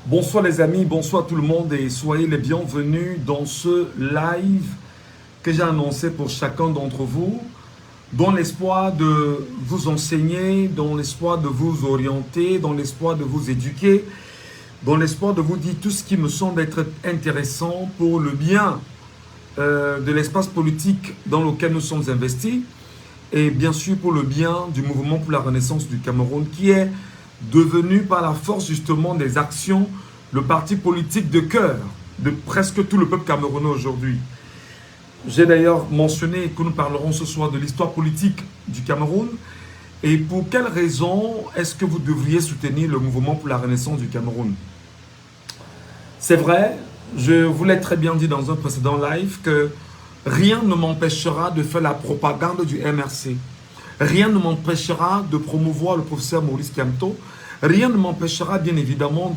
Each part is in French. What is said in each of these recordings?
Bonsoir les amis, bonsoir tout le monde et soyez les bienvenus dans ce live que j'ai annoncé pour chacun d'entre vous, dans l'espoir de vous enseigner, dans l'espoir de vous orienter, dans l'espoir de vous éduquer, dans l'espoir de vous dire tout ce qui me semble être intéressant pour le bien de l'espace politique dans lequel nous sommes investis et bien sûr pour le bien du mouvement pour la renaissance du Cameroun qui est devenu par la force justement des actions le parti politique de cœur de presque tout le peuple camerounais aujourd'hui. J'ai d'ailleurs mentionné que nous parlerons ce soir de l'histoire politique du Cameroun et pour quelles raisons est-ce que vous devriez soutenir le mouvement pour la renaissance du Cameroun. C'est vrai, je vous l'ai très bien dit dans un précédent live que rien ne m'empêchera de faire la propagande du MRC. Rien ne m'empêchera de promouvoir le professeur Maurice Kamto. Rien ne m'empêchera bien évidemment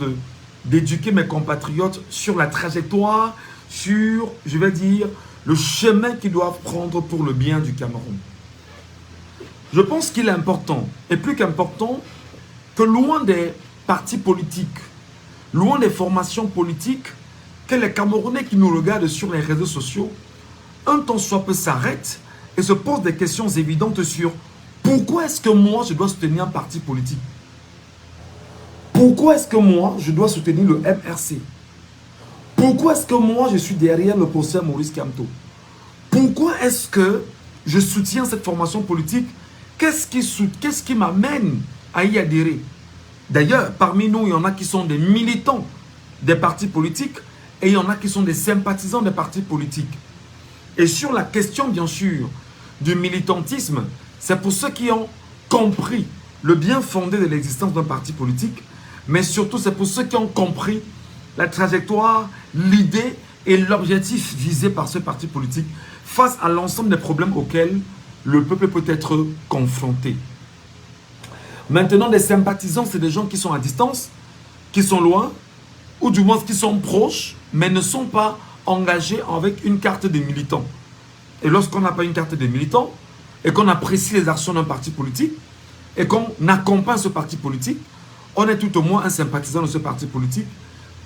d'éduquer mes compatriotes sur la trajectoire, sur, je vais dire, le chemin qu'ils doivent prendre pour le bien du Cameroun. Je pense qu'il est important, et plus qu'important, que loin des partis politiques, loin des formations politiques, que les Camerounais qui nous regardent sur les réseaux sociaux, un temps soit peu s'arrêtent et se posent des questions évidentes sur pourquoi est-ce que moi je dois soutenir un parti politique? Pourquoi est-ce que moi je dois soutenir le MRC? Pourquoi est-ce que moi je suis derrière le professeur Maurice Kamto? Pourquoi est-ce que je soutiens cette formation politique? Qu'est-ce qui m'amène à y adhérer? D'ailleurs, parmi nous, il y en a qui sont des militants des partis politiques et il y en a qui sont des sympathisants des partis politiques. Et sur la question, bien sûr, du militantisme, c'est pour ceux qui ont compris le bien fondé de l'existence d'un parti politique, mais surtout c'est pour ceux qui ont compris la trajectoire, l'idée et l'objectif visé par ce parti politique face à l'ensemble des problèmes auxquels le peuple peut être confronté. Maintenant, les sympathisants, c'est des gens qui sont à distance, qui sont loin, ou du moins qui sont proches, mais ne sont pas engagés avec une carte de militant. Et lorsqu'on n'a pas une carte de militant, et qu'on apprécie les actions d'un parti politique, et qu'on accompagne ce parti politique, on est tout au moins un sympathisant de ce parti politique,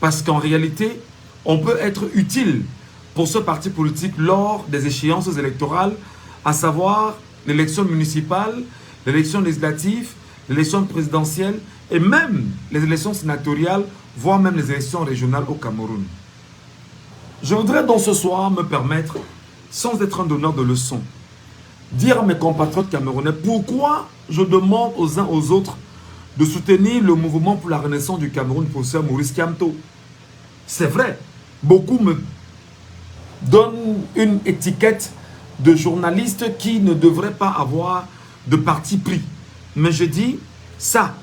parce qu'en réalité, on peut être utile pour ce parti politique lors des échéances électorales, à savoir l'élection municipale, l'élection législative, l'élection présidentielle, et même les élections sénatoriales, voire même les élections régionales au Cameroun. Je voudrais donc ce soir me permettre, sans être un donneur de leçons, dire à mes compatriotes camerounais pourquoi je demande aux uns aux autres de soutenir le mouvement pour la renaissance du Cameroun, professeur Maurice Kamto. C'est vrai, beaucoup me donnent une étiquette de journaliste qui ne devrait pas avoir de parti pris. Mais je dis, ça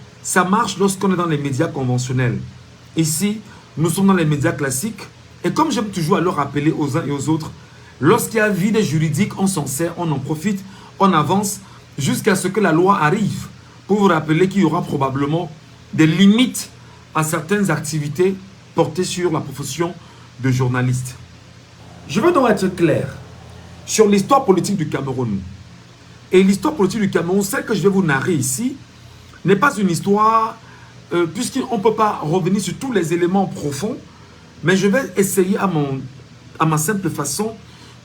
marche lorsqu'on est dans les médias conventionnels. Ici, nous sommes dans les médias classiques. Et comme j'aime toujours à le rappeler aux uns et aux autres, lorsqu'il y a vide juridique, on s'en sert, on en profite, on avance jusqu'à ce que la loi arrive pour vous rappeler qu'il y aura probablement des limites à certaines activités portées sur la profession de journaliste. Je veux donc être clair sur l'histoire politique du Cameroun. Et l'histoire politique du Cameroun, celle que je vais vous narrer ici, n'est pas une histoire, puisqu'on ne peut pas revenir sur tous les éléments profonds, mais je vais essayer à ma simple façon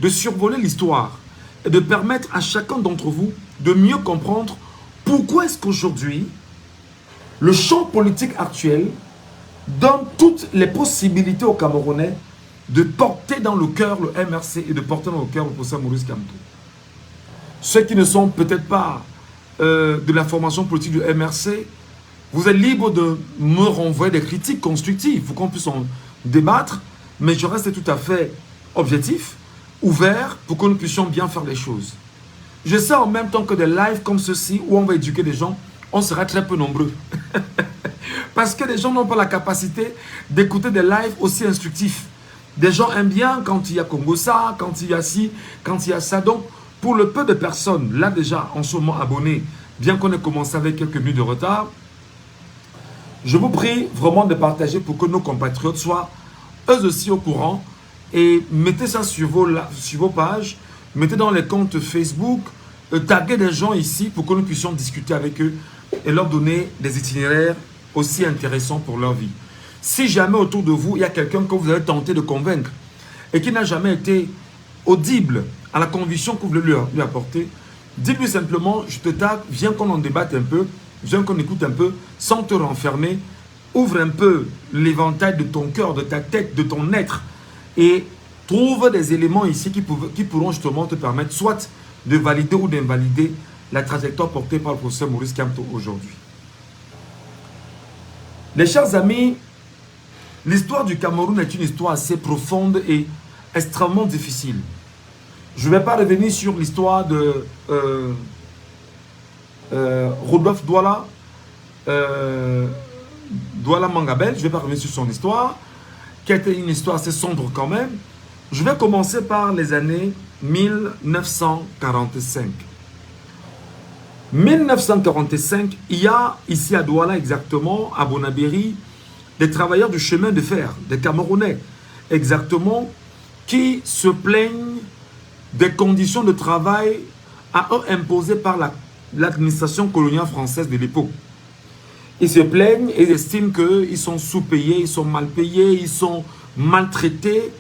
de survoler l'histoire et de permettre à chacun d'entre vous de mieux comprendre pourquoi est-ce qu'aujourd'hui, le champ politique actuel donne toutes les possibilités aux Camerounais de porter dans le cœur le MRC et de porter dans le cœur le professeur Maurice Kamto. Ceux qui ne sont peut-être pas de la formation politique du MRC, vous êtes libre de me renvoyer des critiques constructives pour qu'on puisse en débattre, mais je reste tout à fait objectif, ouvert pour que nous puissions bien faire les choses. Je sais en même temps que des lives comme ceci où on va éduquer des gens, on sera très peu nombreux. Parce que les gens n'ont pas la capacité d'écouter des lives aussi instructifs. Des gens aiment bien quand il y a Congo ça, quand il y a ci, quand il y a ça. Donc, pour le peu de personnes, là déjà en ce moment abonnés, bien qu'on ait commencé avec quelques minutes de retard, je vous prie vraiment de partager pour que nos compatriotes soient eux aussi au courant et mettez ça sur vos pages, mettez dans les comptes Facebook, taguez des gens ici pour que nous puissions discuter avec eux et leur donner des itinéraires aussi intéressants pour leur vie. Si jamais autour de vous, il y a quelqu'un que vous avez tenté de convaincre et qui n'a jamais été audible à la conviction que vous voulez lui apporter, dites-lui simplement, je te tape, viens qu'on en débatte un peu, viens qu'on écoute un peu, sans te renfermer, ouvre un peu l'éventail de ton cœur, de ta tête, de ton être, et trouve des éléments ici qui pourront justement te permettre soit de valider ou d'invalider la trajectoire portée par le professeur Maurice Kamto aujourd'hui. Les chers amis, l'histoire du Cameroun est une histoire assez profonde et extrêmement difficile. Je ne vais pas revenir sur l'histoire de Rodolphe Douala, Douala Mangabel. Je ne vais pas revenir sur son histoire, qui a été une histoire assez sombre quand même. Je vais commencer par les années 1945. 1945, il y a ici à Douala exactement, à Bonabéry, des travailleurs du chemin de fer, des Camerounais exactement, qui se plaignent des conditions de travail à eux imposées par l'administration coloniale française de l'époque. Ils se plaignent et ils estiment qu'ils sont sous-payés, ils sont mal payés, ils sont maltraités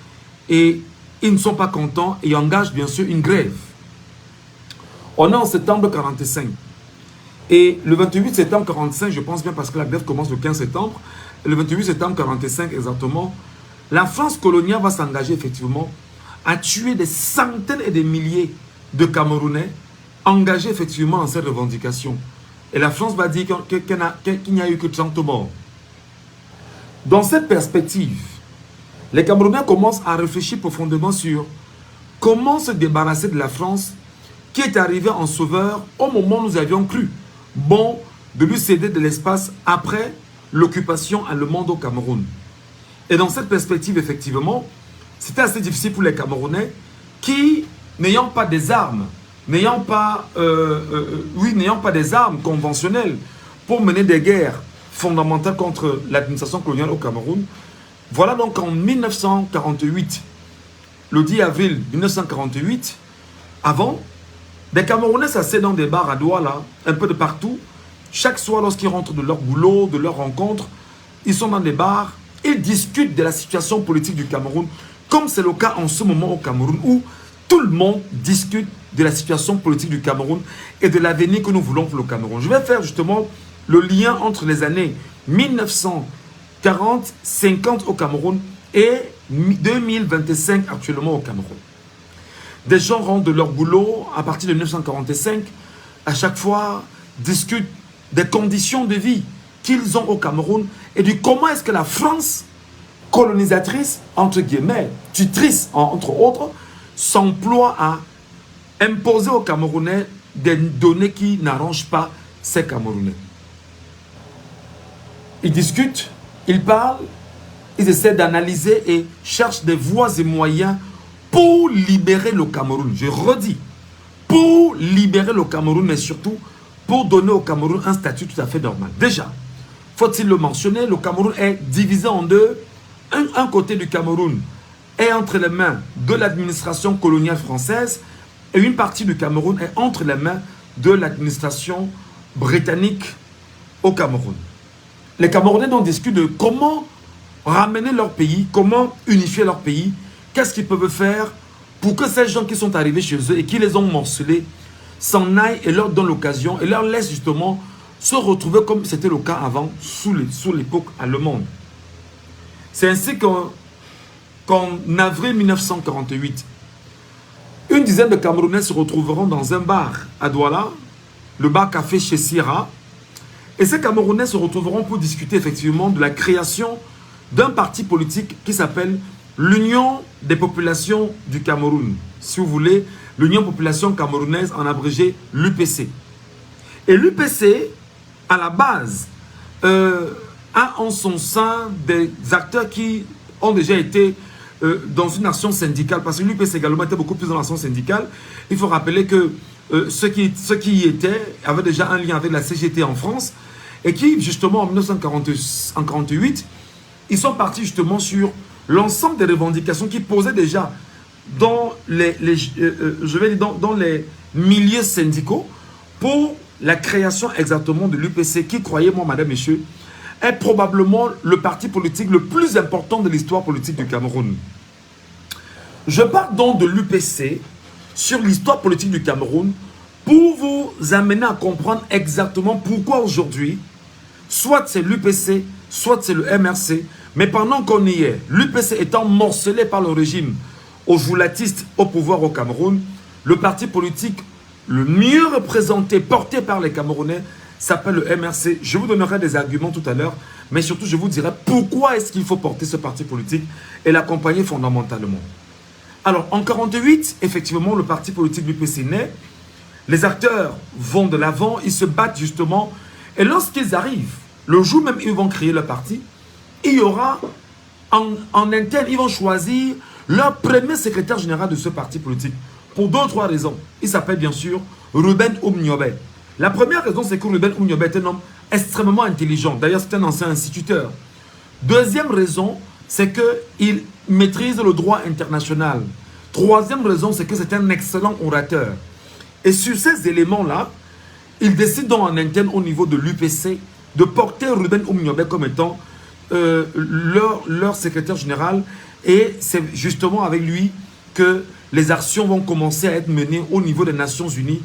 et ils ne sont pas contents et engagent bien sûr une grève. On est en septembre 1945 et le 28 septembre 1945, je pense bien parce que la grève commence le 15 septembre, le 28 septembre 1945 exactement, la France coloniale va s'engager effectivement à tuer des centaines et des milliers de Camerounais engagés effectivement dans cette revendication. Et la France va dire qu'il n'y a eu que 30 morts. Dans cette perspective, les Camerounais commencent à réfléchir profondément sur comment se débarrasser de la France qui est arrivée en sauveur au moment où nous avions cru bon de lui céder de l'espace après l'occupation allemande au Cameroun. Et dans cette perspective, effectivement, c'était assez difficile pour les Camerounais qui, n'ayant pas des armes, n'ayant pas des armes conventionnelles pour mener des guerres fondamentales contre l'administration coloniale au Cameroun. Voilà donc en 1948, le 10 avril 1948, avant, des Camerounais s'asseyaient dans des bars à Douala, un peu de partout. Chaque soir, lorsqu'ils rentrent de leur boulot, de leur rencontre, ils sont dans des bars et discutent de la situation politique du Cameroun, comme c'est le cas en ce moment au Cameroun, où tout le monde discute de la situation politique du Cameroun et de l'avenir que nous voulons pour le Cameroun. Je vais faire justement le lien entre les années 1940, 50 au Cameroun et 2025 actuellement au Cameroun. Des gens rentrent de leur boulot à partir de 1945, à chaque fois discutent des conditions de vie qu'ils ont au Cameroun et du comment est-ce que la France colonisatrice, entre guillemets, tutrice entre autres, s'emploie à imposer aux Camerounais des données qui n'arrangent pas ces Camerounais. Ils discutent, ils parlent, ils essaient d'analyser et cherchent des voies et moyens pour libérer le Cameroun. Je redis, pour libérer le Cameroun, mais surtout pour donner au Cameroun un statut tout à fait normal. Déjà, faut-il le mentionner, le Cameroun est divisé en deux. Un côté du Cameroun est entre les mains de l'administration coloniale française et une partie du Cameroun est entre les mains de l'administration britannique au Cameroun. Les Camerounais donc discutent de comment ramener leur pays, comment unifier leur pays, qu'est-ce qu'ils peuvent faire pour que ces gens qui sont arrivés chez eux et qui les ont morcelés s'en aillent et leur donnent l'occasion et leur laissent justement se retrouver comme c'était le cas avant sous l'époque allemande. C'est ainsi qu'en avril 1948, une dizaine de Camerounais se retrouveront dans un bar à Douala, le bar café chez Sierra, et ces Camerounais se retrouveront pour discuter effectivement de la création d'un parti politique qui s'appelle l'Union des populations du Cameroun. Si vous voulez, l'Union population camerounaise, en abrégé l'UPC. Et l'UPC, à la base, a en son sein des acteurs qui ont déjà été dans une action syndicale, parce que l'UPC également était beaucoup plus dans l'action syndicale. Il faut rappeler que ceux qui y étaient avaient déjà un lien avec la CGT en France, et qui, justement, en 1948, ils sont partis justement sur l'ensemble des revendications qui posaient déjà dans les milieux syndicaux pour la création exactement de l'UPC, qui, croyez-moi, madame, messieurs, est probablement le parti politique le plus important de l'histoire politique du Cameroun. Je pars donc de l'UPC sur l'histoire politique du Cameroun pour vous amener à comprendre exactement pourquoi aujourd'hui, soit c'est l'UPC, soit c'est le MRC, mais pendant qu'on y est, l'UPC étant morcelé par le régime ojoulatiste au pouvoir au Cameroun, le parti politique le mieux représenté, porté par les Camerounais, s'appelle le MRC. Je vous donnerai des arguments tout à l'heure, mais surtout je vous dirai pourquoi est-ce qu'il faut porter ce parti politique et l'accompagner fondamentalement. Alors, en 1948, effectivement, le parti politique du l'UPC naît. Les acteurs vont de l'avant, ils se battent justement. Et lorsqu'ils arrivent, le jour même où ils vont créer le parti, il y aura, en interne, ils vont choisir leur premier secrétaire général de ce parti politique. Pour deux ou trois raisons. Il s'appelle bien sûr Ruben Oumniobé. La première raison, c'est que Ruben Oumniobé est un homme extrêmement intelligent. D'ailleurs, c'est un ancien instituteur. Deuxième raison, c'est qu'il maîtrise le droit international. Troisième raison, c'est que c'est un excellent orateur. Et sur ces éléments-là, il décide donc en interne au niveau de l'UPC de porter Ruben Oumniobé comme étant leur secrétaire général. Et c'est justement avec lui que les actions vont commencer à être menées au niveau des Nations Unies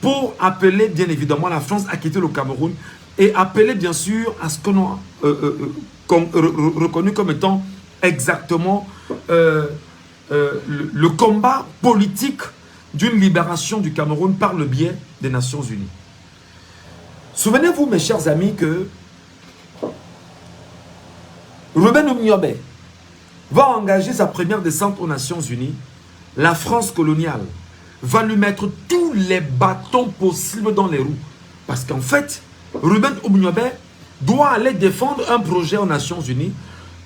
pour appeler bien évidemment la France à quitter le Cameroun et appeler bien sûr à ce qu'on a reconnu comme étant exactement le combat politique d'une libération du Cameroun par le biais des Nations Unies. Souvenez-vous, mes chers amis, que Ruben Oumniobé va engager sa première descente aux Nations Unies. La France coloniale va lui mettre tous les bâtons possibles dans les roues. Parce qu'en fait, Ruben Oumniobé doit aller défendre un projet aux Nations Unies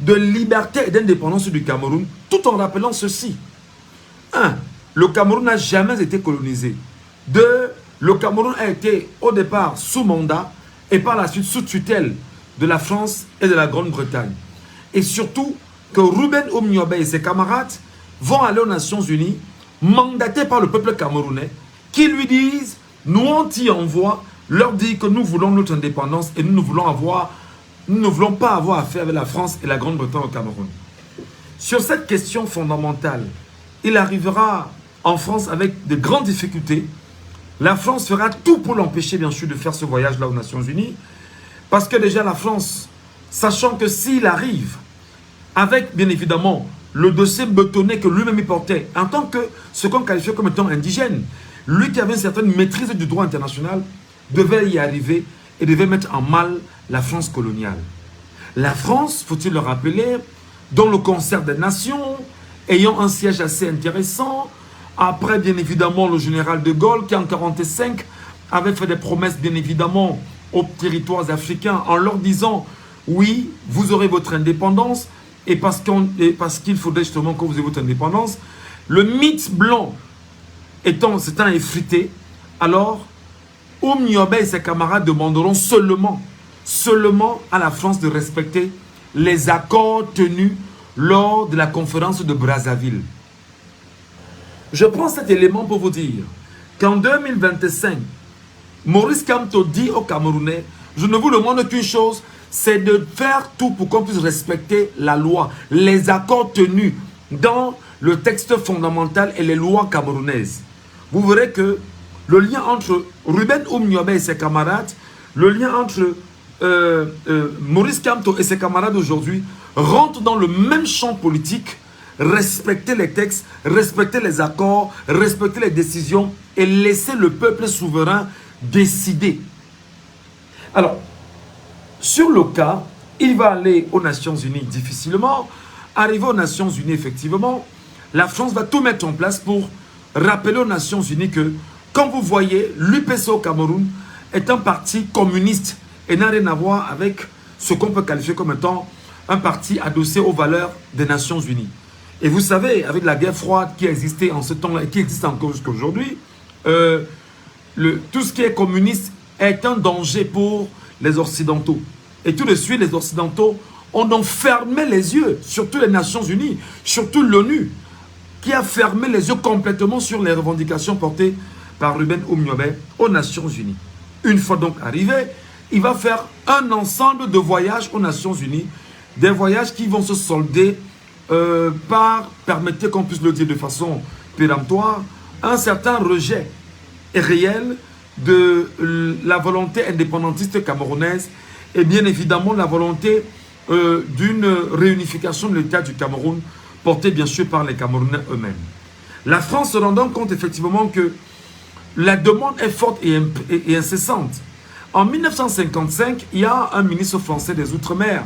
de liberté et d'indépendance du Cameroun, tout en rappelant ceci. 1. Le Cameroun n'a jamais été colonisé. 2. Le Cameroun a été au départ sous mandat et par la suite sous tutelle de la France et de la Grande-Bretagne. Et surtout que Ruben Oumniobé et ses camarades vont aller aux Nations Unies, mandatés par le peuple camerounais, qui lui disent, nous on t'y envoie, leur dit que nous voulons notre indépendance et nous ne voulons pas avoir affaire avec la France et la Grande-Bretagne au Cameroun. Sur cette question fondamentale, il arrivera en France avec de grandes difficultés. La France fera tout pour l'empêcher bien sûr de faire ce voyage-là aux Nations Unies, parce que déjà la France, sachant que s'il arrive, avec bien évidemment le dossier betonné que lui-même portait, en tant que ce qu'on qualifiait comme étant indigène, lui qui avait une certaine maîtrise du droit international, devait y arriver et devait mettre en mal la France coloniale. La France, faut-il le rappeler, dans le concert des nations, ayant un siège assez intéressant, après bien évidemment le général de Gaulle qui en 1945 avait fait des promesses bien évidemment aux territoires africains en leur disant oui, vous aurez votre indépendance, et parce qu'il faudrait justement que vous ayez votre indépendance, le mythe blanc s'étant effrité, alors Oumniobé et ses camarades demanderont seulement à la France de respecter les accords tenus lors de la conférence de Brazzaville. Je prends cet élément pour vous dire qu'en 2025, Maurice Kamto dit aux Camerounais, je ne vous demande qu'une chose, c'est de faire tout pour qu'on puisse respecter la loi, les accords tenus dans le texte fondamental et les lois camerounaises. Vous verrez que le lien entre Ruben Oumniobé et ses camarades, le lien entre Maurice Kamto et ses camarades aujourd'hui rentre dans le même champ politique, respecter les textes, respecter les accords, respecter les décisions et laisser le peuple souverain décider. Alors, sur le cas, il va aller aux Nations Unies difficilement. Arrivé aux Nations Unies, effectivement, la France va tout mettre en place pour rappeler aux Nations Unies que, comme vous voyez, l'UPC au Cameroun est un parti communiste et n'a rien à voir avec ce qu'on peut qualifier comme étant un parti adossé aux valeurs des Nations Unies. Et vous savez, avec la guerre froide qui existait en ce temps-là et qui existe encore jusqu'à aujourd'hui, tout ce qui est communiste est un danger pour les Occidentaux. Et tout de suite, les Occidentaux ont donc fermé les yeux, surtout les Nations Unies, surtout l'ONU, qui a fermé les yeux complètement sur les revendications portées par Ruben Oumniobé aux Nations Unies. Une fois donc arrivé, il va faire un ensemble de voyages aux Nations Unies, des voyages qui vont se solder par, permettez qu'on puisse le dire de façon péremptoire, un certain rejet réel de la volonté indépendantiste camerounaise et bien évidemment la volonté d'une réunification de l'État du Cameroun, portée bien sûr par les Camerounais eux-mêmes. La France se rendant compte effectivement que la demande est forte et incessante. En 1955, il y a un ministre français des Outre-mer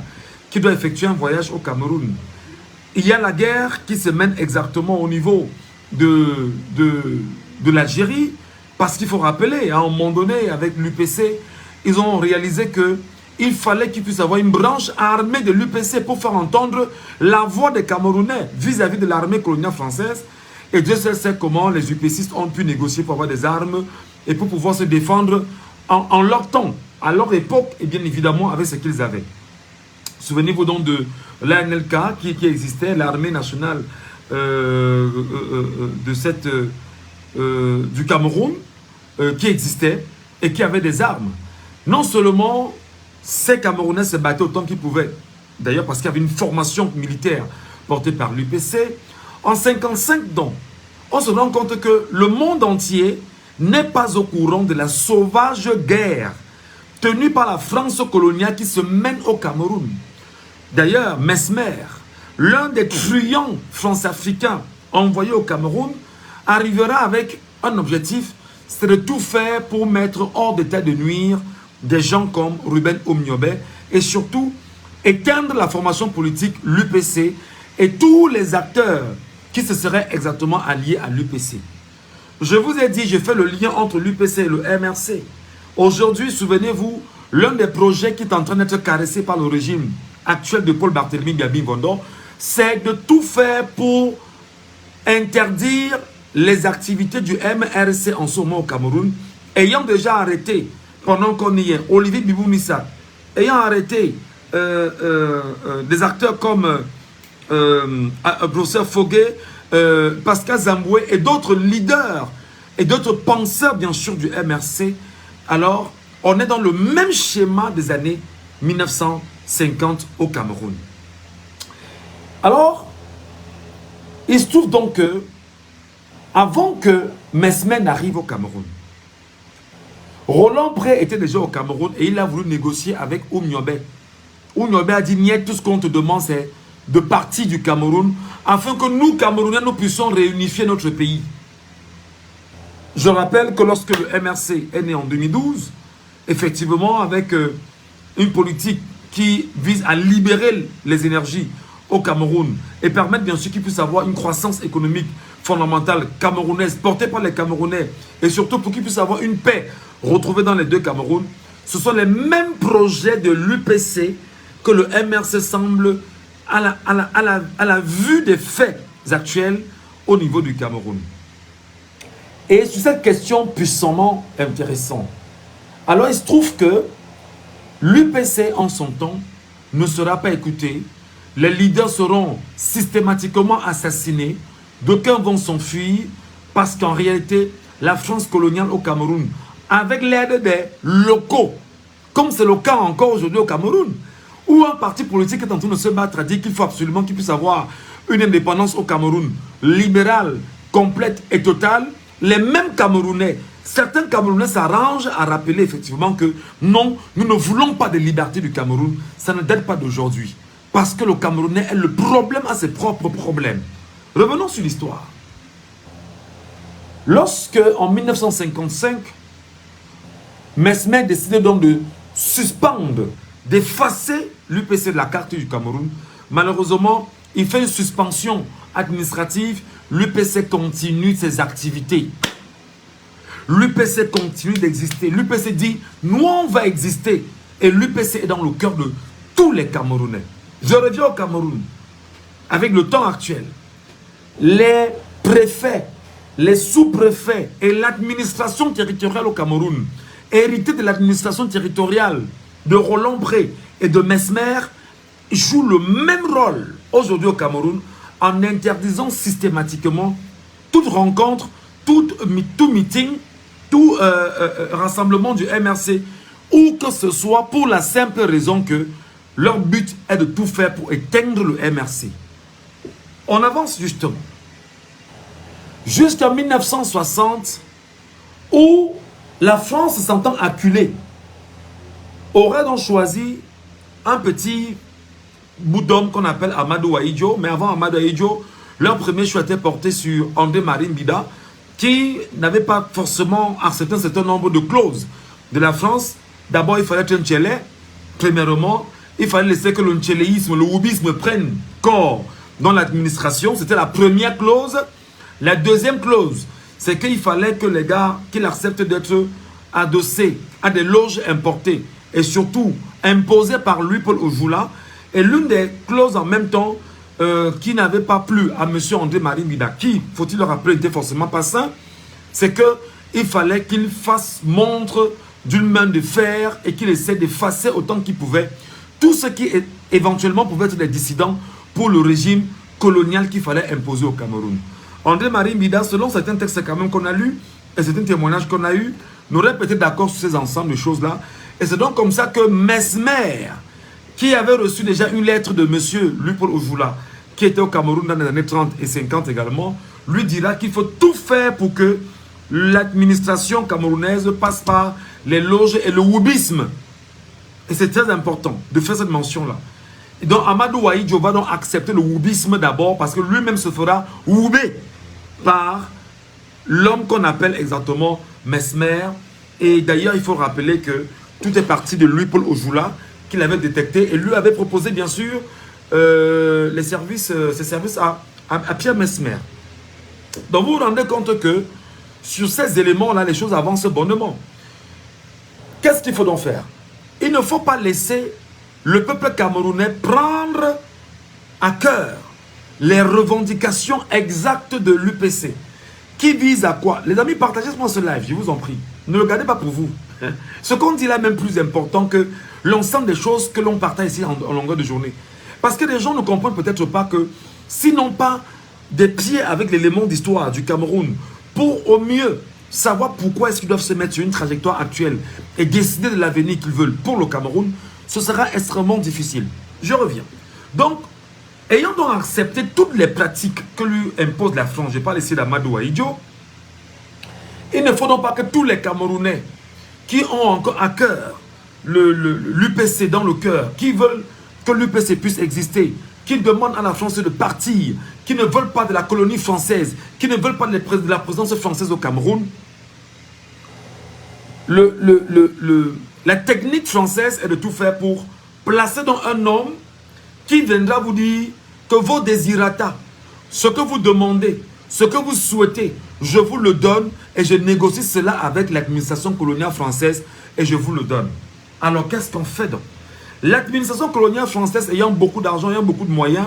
qui doit effectuer un voyage au Cameroun. Il y a la guerre qui se mène exactement au niveau de l'Algérie, parce qu'il faut rappeler, à un moment donné, avec l'UPC, ils ont réalisé qu'il fallait qu'ils puissent avoir une branche armée de l'UPC pour faire entendre la voix des Camerounais vis-à-vis de l'armée coloniale française. Et Dieu seul sait comment les UPCistes ont pu négocier pour avoir des armes et pour pouvoir se défendre en leur temps, à leur époque, et bien évidemment avec ce qu'ils avaient. Souvenez-vous donc de l'ANLK qui existait, l'armée nationale du Cameroun, qui existait et qui avait des armes. Non seulement ces Camerounais se battaient autant qu'ils pouvaient, d'ailleurs parce qu'il y avait une formation militaire portée par l'UPC. En 1955, donc, on se rend compte que le monde entier n'est pas au courant de la sauvage guerre tenue par la France coloniale qui se mène au Cameroun. D'ailleurs, Mesmer, l'un des truands france-africains envoyés au Cameroun, arrivera avec un objectif, c'est de tout faire pour mettre hors d'état de nuire des gens comme Ruben Omniobé et surtout éteindre la formation politique, l'UPC et tous les acteurs qui se seraient exactement alliés à l'UPC. Je vous ai dit, j'ai fait le lien entre l'UPC et le MRC. Aujourd'hui, souvenez-vous, l'un des projets qui est en train d'être caressé par le régime actuel de Paul Barthélemy Gabi-Vondor, c'est de tout faire pour interdire les activités du MRC en ce moment au Cameroun, ayant déjà arrêté, pendant qu'on y est, Olivier Bibou-Missa, ayant arrêté des acteurs comme professeur Foguet, Pascal Zamboué et d'autres leaders et d'autres penseurs bien sûr du MRC. Alors on est dans le même schéma des années 1950 au Cameroun. Alors il se trouve donc que avant que Mesmer n'arrive au Cameroun, Roland Pré était déjà au Cameroun et il a voulu négocier avec Omniobé. Omniobé a dit: niet, tout ce qu'on te demande c'est de partir du Cameroun afin que nous, Camerounais, nous puissions réunifier notre pays. Je rappelle que lorsque le MRC est né en 2012, effectivement, avec une politique qui vise à libérer les énergies au Cameroun et permettre bien sûr qu'il puisse avoir une croissance économique fondamentale camerounaise portée par les Camerounais et surtout pour qu'il puisse avoir une paix retrouvée dans les deux Camerouns, ce sont les mêmes projets de l'UPC que le MRC semble à la vue des faits actuels au niveau du Cameroun. Et sur cette question puissamment intéressante, alors il se trouve que l'UPC en son temps ne sera pas écouté, les leaders seront systématiquement assassinés, d'aucuns vont s'enfuir parce qu'en réalité, la France coloniale au Cameroun, avec l'aide des locaux, comme c'est le cas encore aujourd'hui au Cameroun, où un parti politique est en train de se battre à dire qu'il faut absolument qu'il puisse avoir une indépendance au Cameroun libérale, complète et totale, les mêmes Camerounais, certains Camerounais s'arrangent à rappeler effectivement que non, nous ne voulons pas de liberté du Cameroun, ça ne date pas d'aujourd'hui. Parce que le Camerounais est le problème à ses propres problèmes. Revenons sur l'histoire. Lorsque, en 1955, Mesmer décidait donc de suspendre, d'effacer l'UPC de la carte du Cameroun, malheureusement, il fait une suspension administrative. L'UPC continue ses activités. L'UPC continue d'exister. L'UPC dit, nous on va exister. Et l'UPC est dans le cœur de tous les Camerounais. Je reviens au Cameroun. Avec le temps actuel, les préfets, les sous-préfets et l'administration territoriale au Cameroun, hérité de l'administration territoriale de Roland Pré et de Mesmer, jouent le même rôle aujourd'hui au Cameroun en interdisant systématiquement toute rencontre, tout meeting, tout rassemblement du MRC Ou que ce soit pour la simple raison que leur but est de tout faire pour éteindre le MRC. On avance justement. Jusqu'en 1960, où la France, s'entend acculée, aurait donc choisi un petit bout d'homme qu'on appelle Amadou Ahidjo. Mais avant Amadou Ahidjo, leur premier choix était porté sur André-Marie Mbida, qui n'avait pas forcément accepté un certain nombre de clauses de la France. D'abord, il fallait être un Tchélé. Premièrement, il fallait laisser que le tchéléisme, le woubisme prenne corps dans l'administration. C'était la première clause. La deuxième clause, c'est qu'il fallait que les gars, qu'ils acceptent d'être adossés à des loges importées et surtout imposées par lui, Paul Ojoula. Et l'une des clauses en même temps qui n'avait pas plu à M. André-Marie Mbida, qui, faut-il le rappeler, n'était forcément pas sain, c'est qu'il fallait qu'il fasse montre d'une main de fer et qu'il essaie d'effacer autant qu'il pouvait tout ce qui éventuellement pouvait être des dissidents pour le régime colonial qu'il fallait imposer au Cameroun. André-Marie Mbida, selon certains textes quand même qu'on a lus et certains témoignages qu'on a eus, n'aurait pas été d'accord sur ces ensembles de choses-là. Et c'est donc comme ça que Mesmer, qui avait reçu déjà une lettre de M. Luc-Paul Ojoula, qui était au Cameroun dans les années 30 et 50 également, lui dira qu'il faut tout faire pour que l'administration camerounaise passe par les loges et le woubisme. Et c'est très important de faire cette mention-là. Et donc Amadou Ahidjo va donc accepter le woubisme d'abord parce que lui-même se fera woubé par l'homme qu'on appelle exactement Mesmer. Et d'ailleurs, il faut rappeler que tout est parti de lui, Paul Ojoula, qu'il avait détecté et lui avait proposé bien sûr ses services à Pierre Mesmer. Donc vous vous rendez compte que sur ces éléments-là, les choses avancent bonnement. Qu'est-ce qu'il faut donc faire? Il ne faut pas laisser le peuple camerounais prendre à cœur les revendications exactes de l'UPC. Qui vise à quoi? Les amis, partagez-moi ce live, je vous en prie. Ne le regardez pas pour vous. Ce qu'on dit là est même plus important que l'ensemble des choses que l'on partage ici en longueur de journée. Parce que les gens ne comprennent peut-être pas que s'ils n'ont pas des pieds avec l'élément d'histoire du Cameroun pour au mieux savoir pourquoi est-ce qu'ils doivent se mettre sur une trajectoire actuelle et décider de l'avenir qu'ils veulent pour le Cameroun, ce sera extrêmement difficile. Je reviens. Donc, ayant donc accepté toutes les pratiques que lui impose la France, je parle ici d'Amadou Ahidjo, il ne faut donc pas que tous les Camerounais qui ont encore à cœur l'UPC dans le cœur, qui veulent que l'UPC puisse exister, qui demandent à la France de partir, qui ne veulent pas de la colonie française, qui ne veulent pas de la présence française au Cameroun, la technique française est de tout faire pour placer dans un homme qui viendra vous dire que vos désirata, ce que vous demandez, ce que vous souhaitez, je vous le donne et je négocie cela avec l'administration coloniale française et je vous le donne. Alors qu'est-ce qu'on fait donc? L'administration coloniale française ayant beaucoup d'argent, ayant beaucoup de moyens,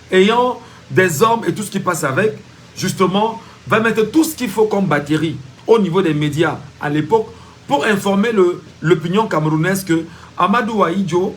ayant des hommes et tout ce qui passe avec, justement, va mettre tout ce qu'il faut comme batterie au niveau des médias à l'époque pour informer l'opinion camerounaise que Amadou Ahidjo,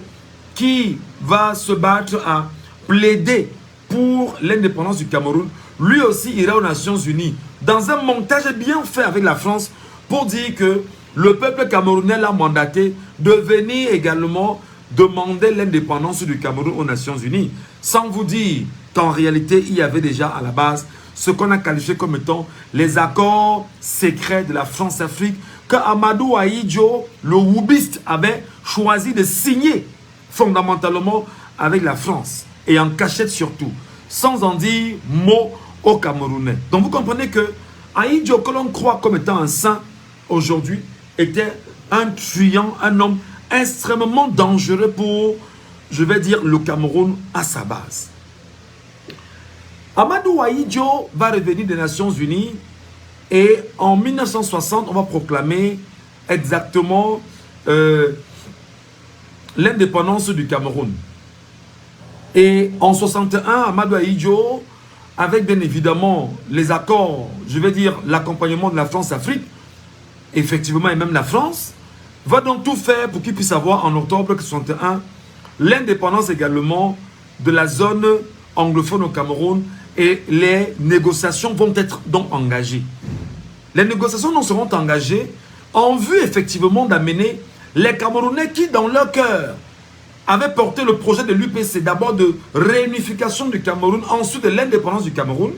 qui va se battre à plaider pour l'indépendance du Cameroun, lui aussi ira aux Nations Unies dans un montage bien fait avec la France pour dire que le peuple camerounais l'a mandaté de venir également demander l'indépendance du Cameroun aux Nations Unies, sans vous dire qu'en réalité, il y avait déjà à la base ce qu'on a qualifié comme étant les accords secrets de la France-Afrique que Amadou Ahidjo, le woubiste, avait choisi de signer fondamentalement avec la France et en cachette surtout, sans en dire mot aux Camerounais. Donc vous comprenez que Ahidjo, que l'on croit comme étant un saint aujourd'hui, était un truand, un homme extrêmement dangereux pour, je vais dire, le Cameroun à sa base. Amadou Ahidjo va revenir des Nations Unies et en 1960, on va proclamer exactement l'indépendance du Cameroun. Et en 61, Amadou Ahidjo, avec bien évidemment les accords, je vais dire l'accompagnement de la France-Afrique, effectivement, et même la France, va donc tout faire pour qu'il puisse avoir en octobre 61 l'indépendance également de la zone anglophone au Cameroun et les négociations vont être donc engagées. Les négociations donc seront engagées en vue effectivement d'amener Les Camerounais qui, dans leur cœur, avaient porté le projet de l'UPC, d'abord de réunification du Cameroun, ensuite de l'indépendance du Cameroun,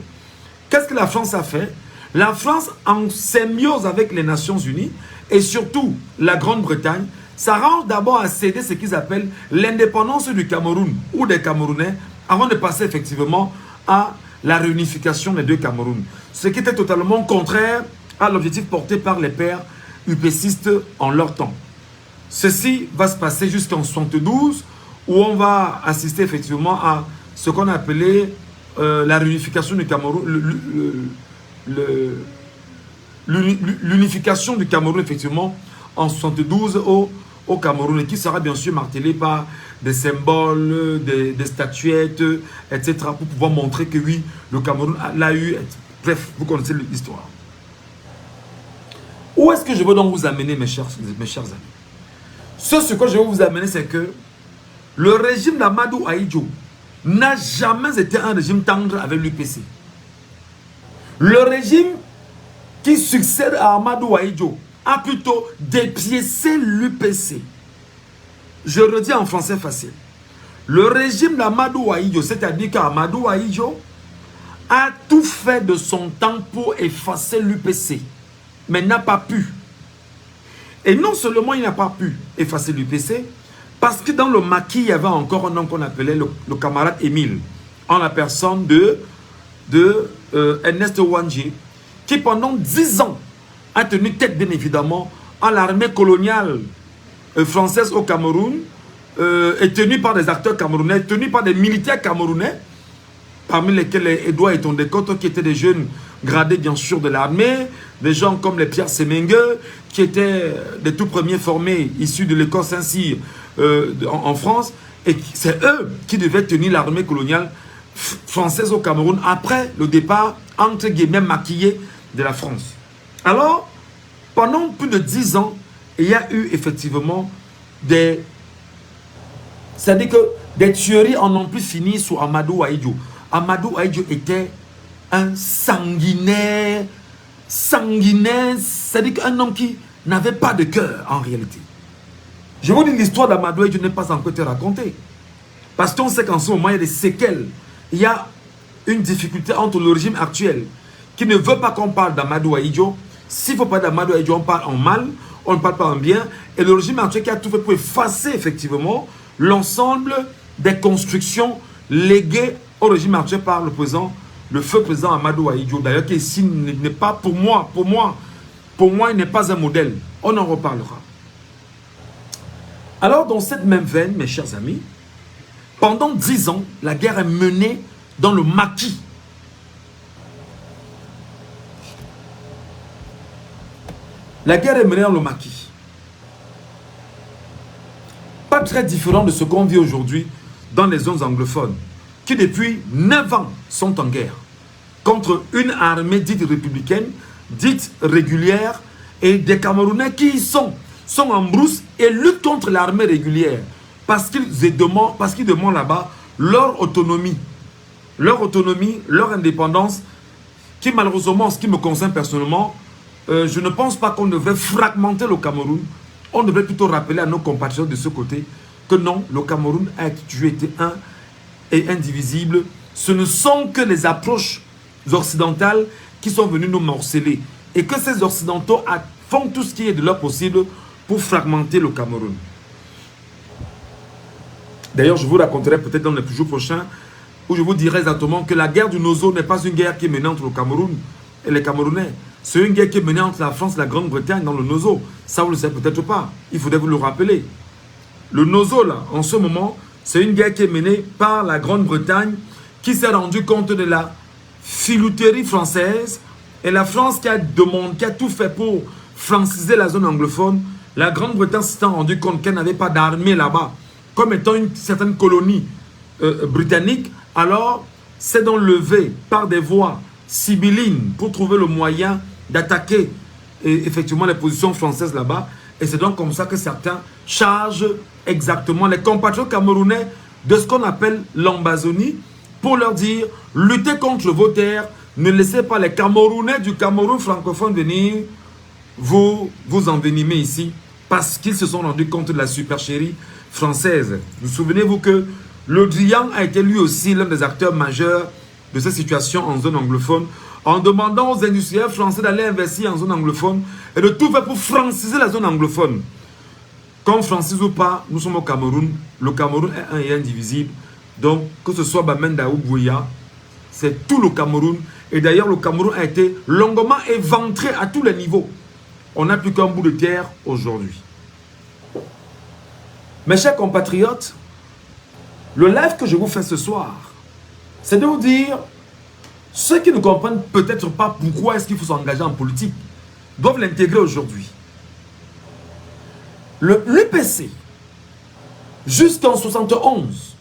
qu'est-ce que la France a fait? La France, en symbiose avec les Nations Unies, et surtout la Grande-Bretagne, s'arrange d'abord à céder ce qu'ils appellent l'indépendance du Cameroun ou des Camerounais, avant de passer effectivement à la réunification des deux Camerouns. Ce qui était totalement contraire à l'objectif porté par les pères UPCistes en leur temps. Ceci va se passer jusqu'en 72, où on va assister effectivement à ce qu'on appelait la réunification du Cameroun, l'unification du Cameroun effectivement en 72 au Cameroun, et qui sera bien sûr martelé par des symboles, des statuettes, etc. pour pouvoir montrer que oui, le Cameroun l'a eu. Bref, vous connaissez l'histoire. Où est-ce que je veux donc vous amener, mes chers amis? Ce que je veux vous amener, c'est que le régime d'Amadou Ahidjo n'a jamais été un régime tendre avec l'UPC. Le régime qui succède à Amadou Ahidjo a plutôt dépiécé l'UPC. Je redis en français facile. Le régime d'Amadou Ahidjo, c'est-à-dire qu'Amadou Ahidjo a tout fait de son temps pour effacer l'UPC, mais n'a pas pu. Et non seulement il n'a pas pu effacer l'UPC, parce que dans le maquis, il y avait encore un homme qu'on appelait le camarade Émile, en la personne de Ernest Ouandji, qui pendant 10 ans a tenu tête, bien évidemment, à l'armée coloniale française au Cameroun, est tenue par des acteurs camerounais, tenue par des militaires camerounais, parmi lesquels Edouard Etondekoto, qui étaient des jeunes gradés, bien sûr, de l'armée, des gens comme les Pierre Semengue, qui étaient des tout premiers formés, issus de l'école Saint-Cyr en France, et c'est eux qui devaient tenir l'armée coloniale française au Cameroun après le départ, entre guillemets, maquillé de la France. Alors, pendant plus de 10 ans, il y a eu effectivement c'est-à-dire que des tueries en ont plus fini sous Amadou Ahidjo. Amadou Ahidjo était un sanguinaire, c'est-à-dire qu'un homme qui n'avait pas de cœur en réalité. Je vous dis, l'histoire d'Amadou Ahidjo n'est pas encore été racontée. Parce qu'on sait qu'en ce moment, il y a des séquelles. Il y a une difficulté entre le régime actuel qui ne veut pas qu'on parle d'Amadou Ahidjo. S'il ne faut pas d'Amadou Ahidjo, on parle en mal, on ne parle pas en bien. Et le régime actuel qui a tout fait pour effacer effectivement l'ensemble des constructions léguées au régime actuel par le feu président Amadou Ahidjo. D'ailleurs, qui ici n'est pas pour moi, il n'est pas un modèle. On en reparlera. Alors, dans cette même veine, mes chers amis, pendant 10 ans, la guerre est menée dans le maquis. La guerre est menée dans le maquis. Pas très différent de ce qu'on vit aujourd'hui dans les zones anglophones, qui depuis 9 ans sont en guerre contre une armée dite républicaine, dite régulière, et des Camerounais qui sont en brousse et luttent contre l'armée régulière parce qu'ils demandent là-bas leur autonomie, leur indépendance, qui malheureusement, en ce qui me concerne personnellement, je ne pense pas qu'on devrait fragmenter le Cameroun. On devrait plutôt rappeler à nos compatriotes de ce côté que non, le Cameroun a toujours été un et indivisible. Ce ne sont que les approches occidentales qui sont venues nous morceler. Et que ces occidentaux font tout ce qui est de leur possible pour fragmenter le Cameroun. D'ailleurs, je vous raconterai peut-être dans les jours prochains, où je vous dirai exactement que la guerre du Nozo n'est pas une guerre qui est menée entre le Cameroun et les Camerounais. C'est une guerre qui est menée entre la France et la Grande-Bretagne dans le Nozo. Ça, vous ne le savez peut-être pas. Il faudrait vous le rappeler. Le Nozo, là, en ce moment, c'est une guerre qui est menée par la Grande-Bretagne qui s'est rendue compte de la filouterie française. Et la France qui a tout fait pour franciser la zone anglophone. La Grande-Bretagne s'est rendue compte qu'elle n'avait pas d'armée là-bas, comme étant une certaine colonie britannique. Alors, c'est donc levé par des voies sibyllines pour trouver le moyen d'attaquer effectivement les positions françaises là-bas. Et c'est donc comme ça que certains chargent exactement les compatriotes camerounais de ce qu'on appelle l'ambazonie pour leur dire luttez contre vos terres, ne laissez pas les Camerounais du Cameroun francophone venir vous envenimer ici parce qu'ils se sont rendus compte de la supercherie française. Vous souvenez-vous que Le Drian a été lui aussi l'un des acteurs majeurs de cette situation en zone anglophone, en demandant aux industriels français d'aller investir en zone anglophone et de tout faire pour franciser la zone anglophone. Qu'on francise ou pas, nous sommes au Cameroun. Le Cameroun est un et indivisible. Donc, que ce soit Bamenda ou Bouya, c'est tout le Cameroun. Et d'ailleurs, le Cameroun a été longuement éventré à tous les niveaux. On n'a plus qu'un bout de terre aujourd'hui. Mes chers compatriotes, le live que je vous fais ce soir, c'est de vous dire, ceux qui ne comprennent peut-être pas pourquoi est-ce qu'il faut s'engager en politique, doivent l'intégrer aujourd'hui. L'UPC, jusqu'en 71,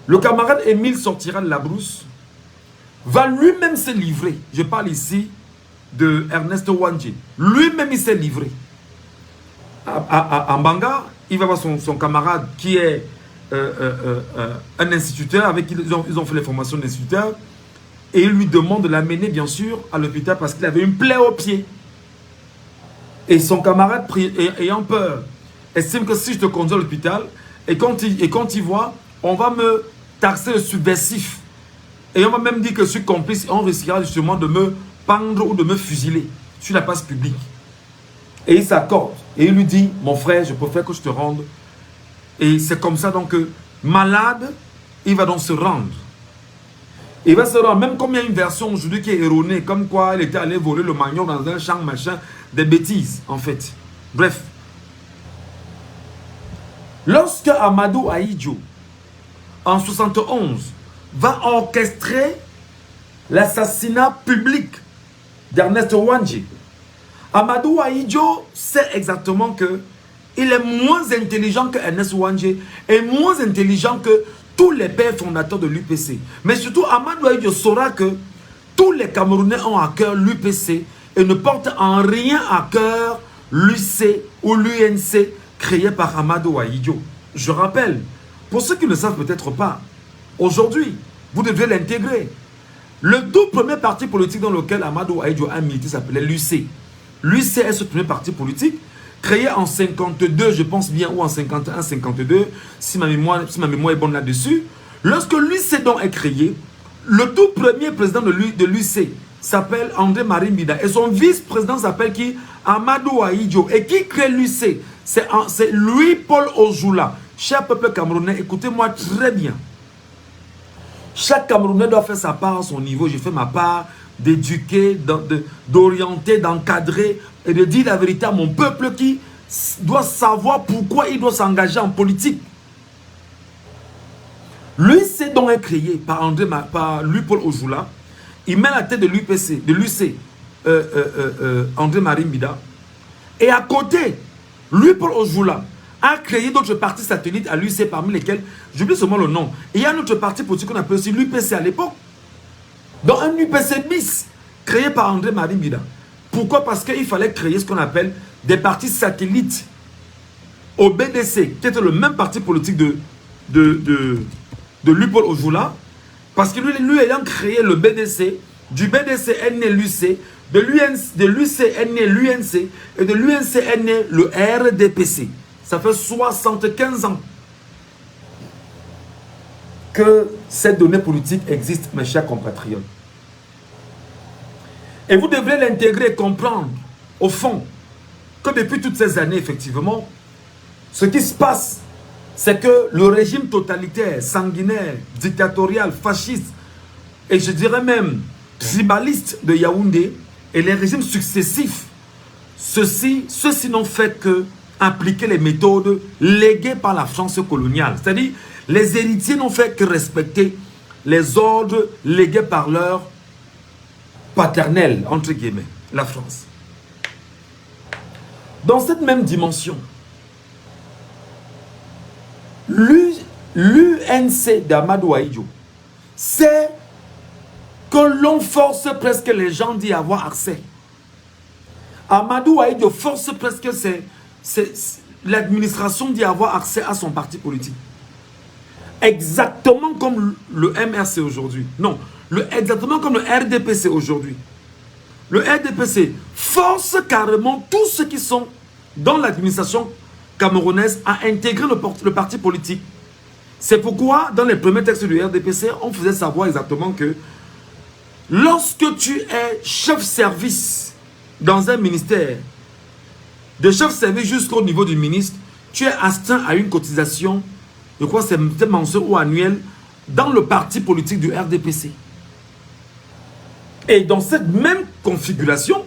le camarade Émile sortira de la brousse, va lui-même se livrer. Je parle ici de Ernest Ouandjé. Lui-même, il s'est livré. À Mbanga, il va voir son camarade qui est un instituteur avec qui ils ont fait les formations d'instituteurs. Et il lui demande de l'amener, bien sûr, à l'hôpital parce qu'il avait une plaie au pied. Et son camarade, ayant peur, estime que si je te conduis à l'hôpital, et quand il voit, on va me taxer de subversif. Et on m'a même dit que je suis complice, on risquera justement de me pendre ou de me fusiler sur la place publique. Et il s'accorde. Et il lui dit, mon frère, je préfère que je te rende. Et c'est comme ça donc que, malade, il va donc se rendre. Il va se rendre, même comme il y a une version aujourd'hui qui est erronée, comme quoi il était allé voler le manioc dans un champ, machin, des bêtises, en fait. Bref. Lorsque Amadou Ahidjo, en 71, va orchestrer l'assassinat public d'Ernest Ouandjé, Amadou Ahidjo sait exactement que il est moins intelligent que Ernest Ouandjé et moins intelligent que tous les pères fondateurs de l'UPC. Mais surtout, Amadou Ahidjo saura que tous les Camerounais ont à cœur l'UPC et ne portent en rien à cœur l'UC ou l'UNC créé par Amadou Ahidjo. Je rappelle, pour ceux qui ne savent peut-être pas, aujourd'hui, vous devez l'intégrer. Le tout premier parti politique dans lequel Amadou Ahidjo a milité s'appelait l'UC. L'UC est ce premier parti politique créé en 52, je pense bien, ou en 51, 52, si ma mémoire est bonne là-dessus. Lorsque l'UC donc est créé, le tout premier président de l'UC s'appelle André-Marie Mbida et son vice-président s'appelle qui? Amadou Ahidjo. Et qui crée l'UC? C'est Louis-Paul Ojula. Cher peuple camerounais, écoutez-moi très bien. Chaque Camerounais doit faire sa part à son niveau. J'ai fait ma part d'éduquer, d'orienter, d'encadrer et de dire la vérité à mon peuple qui doit savoir pourquoi il doit s'engager en politique. L'UC donc est créé par Louis-Paul Ojula. Il met la tête de l'UPC, de l'UC, André-Marie Mbida. Et à côté, Louis-Paul Ojula a créé d'autres partis satellites à l'UC, parmi lesquels, j'oublie seulement le nom. Et il y a un autre parti politique qu'on appelle aussi l'UPC à l'époque. Donc un UPC bis, créé par André-Marie Mbida. Pourquoi? Parce qu'il fallait créer ce qu'on appelle des partis satellites au BDC, qui était le même parti politique de Louis-Paul Ojula. Parce que lui ayant créé le BDC, du BDC est né l'UC, de l'UC est né l'UNC, et de l'UNC est né le RDPC. Ça fait 75 ans que cette donnée politique existe, mes chers compatriotes. Et vous devrez l'intégrer et comprendre, au fond, que depuis toutes ces années, effectivement, ce qui se passe, c'est que le régime totalitaire, sanguinaire, dictatorial, fasciste, et je dirais même tribaliste de Yaoundé, et les régimes successifs, ceux-ci n'ont fait que appliquer les méthodes léguées par la France coloniale. C'est-à-dire, les héritiers n'ont fait que respecter les ordres légués par leur paternel, entre guillemets, la France. Dans cette même dimension, l'UNC d'Amadou Ahidjo, c'est que l'on force presque les gens d'y avoir accès. Amadou Ahidjo force presque l'administration d'y avoir accès à son parti politique. Exactement comme le MRC aujourd'hui. Non, exactement comme le RDPC aujourd'hui. Le RDPC force carrément tous ceux qui sont dans l'administration camerounaise a intégré le parti politique. C'est pourquoi, dans les premiers textes du RDPC, on faisait savoir exactement que lorsque tu es chef-service dans un ministère, de chef-service jusqu'au niveau du ministre, tu es astreint à une cotisation, je crois que c'est mensuel ou annuel, dans le parti politique du RDPC. Et dans cette même configuration,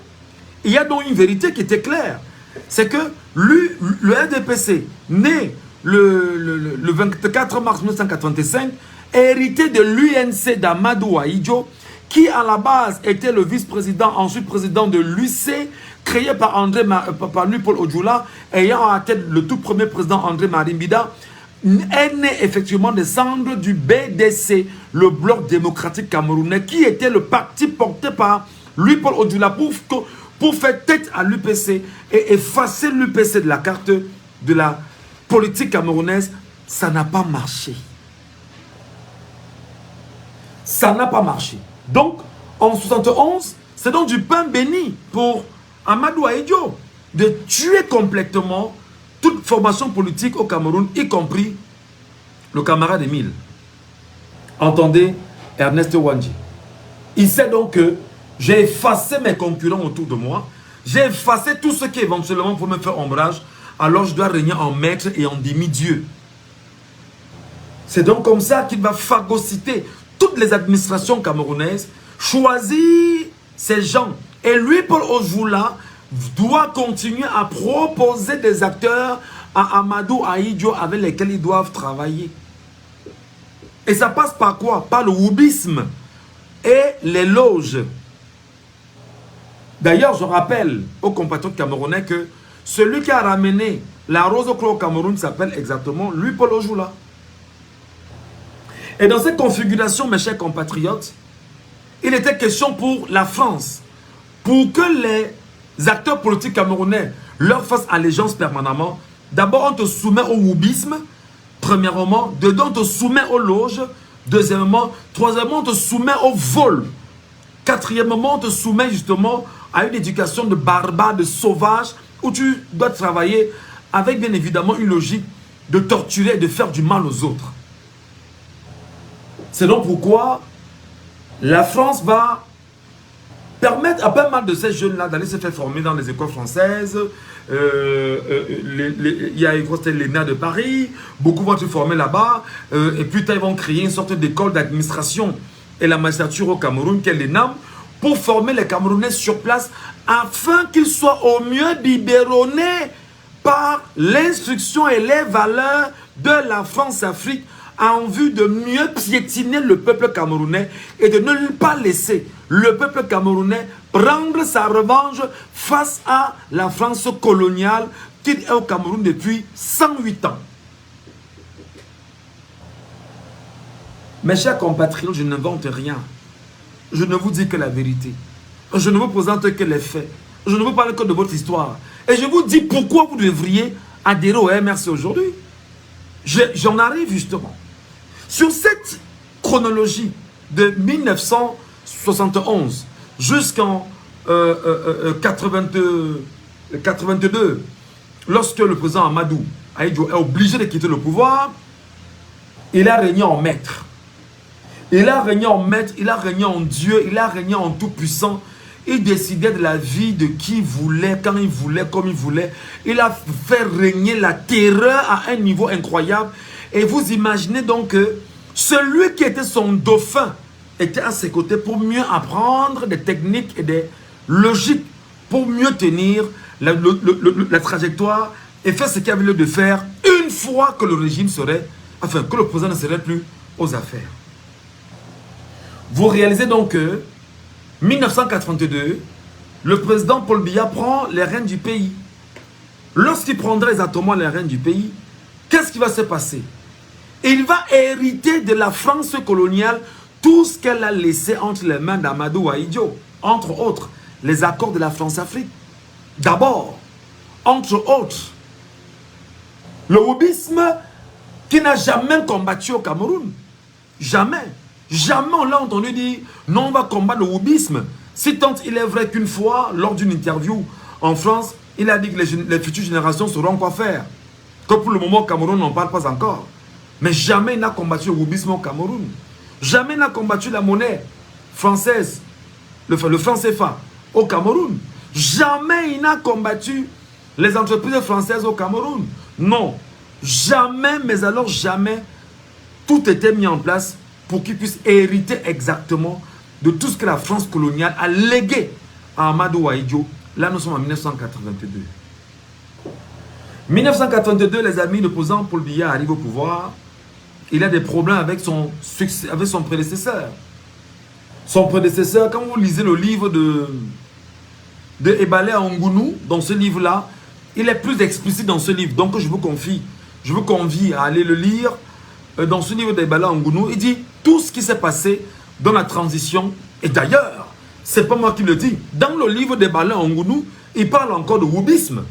il y a donc une vérité qui était claire. C'est que le RDPC, né le 24 mars 1985, hérité de l'UNC d'Amadou Ahidjo, qui à la base était le vice-président, ensuite président de l'UC, créé par Louis-Paul Odjoula, ayant à tête le tout premier président André Marimbida, est né effectivement des cendres du BDC, le Bloc démocratique camerounais, qui était le parti porté par Louis-Paul Odjoula pour faire tête à l'UPC et effacer l'UPC de la carte de la politique camerounaise. Ça n'a pas marché. Ça n'a pas marché. Donc, en 71, c'est donc du pain béni pour Amadou Ahidjo de tuer complètement toute formation politique au Cameroun, y compris le camarade Émile. Entendez Ernest Wandji. Il sait donc que j'ai effacé mes concurrents autour de moi, j'ai effacé tout ce qui éventuellement pour me faire ombrage, alors je dois régner en maître et en demi-dieu. C'est donc comme ça qu'il va phagocyter toutes les administrations camerounaises, choisir ces gens. Et lui, Paul Odjoula, doit continuer à proposer des acteurs à Amadou Ahidjo avec lesquels ils doivent travailler. Et ça passe par quoi? Par le woubisme et les loges. D'ailleurs, je rappelle aux compatriotes camerounais que celui qui a ramené la rose au clos au Cameroun s'appelle exactement Louis-Paul Odjoula. Et dans cette configuration, mes chers compatriotes, il était question pour la France, pour que les acteurs politiques camerounais leur fassent allégeance permanemment. D'abord, on te soumet au woubisme, premièrement. Dedans, on te soumet aux loges. Deuxièmement. Troisièmement, on te soumet au vol. Quatrièmement, on te soumet justement à une éducation de barbares, de sauvages, où tu dois travailler avec bien évidemment une logique de torturer et de faire du mal aux autres. C'est donc pourquoi la France va permettre à pas mal de ces jeunes-là d'aller se faire former dans les écoles françaises. Il y a l'ENA de Paris, beaucoup vont se former là-bas, et plus tard ils vont créer une sorte d'école d'administration et la magistrature au Cameroun, qu'est l'ENAM, pour former les Camerounais sur place, afin qu'ils soient au mieux biberonnés par l'instruction et les valeurs de la France-Afrique, en vue de mieux piétiner le peuple camerounais et de ne pas laisser le peuple camerounais prendre sa revanche face à la France coloniale qui est au Cameroun depuis 108 ans. Mes chers compatriotes, je n'invente rien. Je ne vous dis que la vérité. Je ne vous présente que les faits. Je ne vous parle que de votre histoire. Et je vous dis pourquoi vous devriez adhérer au MRC aujourd'hui. J'en arrive justement. Sur cette chronologie de 1971 jusqu'en 82, lorsque le président Amadou Ahidjo est obligé de quitter le pouvoir, il a régné en maître. Il a régné en maître, il a régné en Dieu, il a régné en tout-puissant. Il décidait de la vie de qui il voulait, quand il voulait, comme il voulait. Il a fait régner la terreur à un niveau incroyable. Et vous imaginez donc que celui qui était son dauphin était à ses côtés pour mieux apprendre des techniques et des logiques pour mieux tenir la trajectoire et faire ce qu'il avait lieu de faire une fois que le régime serait, enfin que le président ne serait plus aux affaires. Vous réalisez donc que 1982, le président Paul Biya prend les rênes du pays. Lorsqu'il prendra exactement les rênes du pays, qu'est-ce qui va se passer? Il va hériter de la France coloniale tout ce qu'elle a laissé entre les mains d'Amadou Ahidjo. Entre autres, les accords de la France-Afrique. D'abord, entre autres, le woubisme qui n'a jamais combattu au Cameroun. Jamais. Jamais on l'a entendu dire non, on va combattre le woubisme. Si tant il est vrai qu'une fois, lors d'une interview en France, Il a dit que les futures générations sauront quoi faire. Que pour le moment, au Cameroun, n'en parle pas encore. Mais jamais il n'a combattu le roubisme au Cameroun. Jamais il n'a combattu la monnaie française, le franc CFA, au Cameroun. Jamais il n'a combattu les entreprises françaises au Cameroun. Non. Jamais, mais alors jamais, tout était mis en place pour qu'il puisse hériter exactement de tout ce que la France coloniale a légué à Amadou Waïdio. Là, nous sommes en 1982. 1982, les amis, l'opposant Paul Biya arrive au pouvoir. Il a des problèmes avec son prédécesseur. Son prédécesseur, quand vous lisez le livre de Ebale Ngounou, dans ce livre-là, il est plus explicite dans ce livre. Donc, je vous convie à aller le lire. Dans ce livre d'Ebale Ngounou, il dit tout ce qui s'est passé dans la transition. Et d'ailleurs, c'est pas moi qui le dis. Dans le livre d'Ebale Ngounou, il parle encore de wubisme.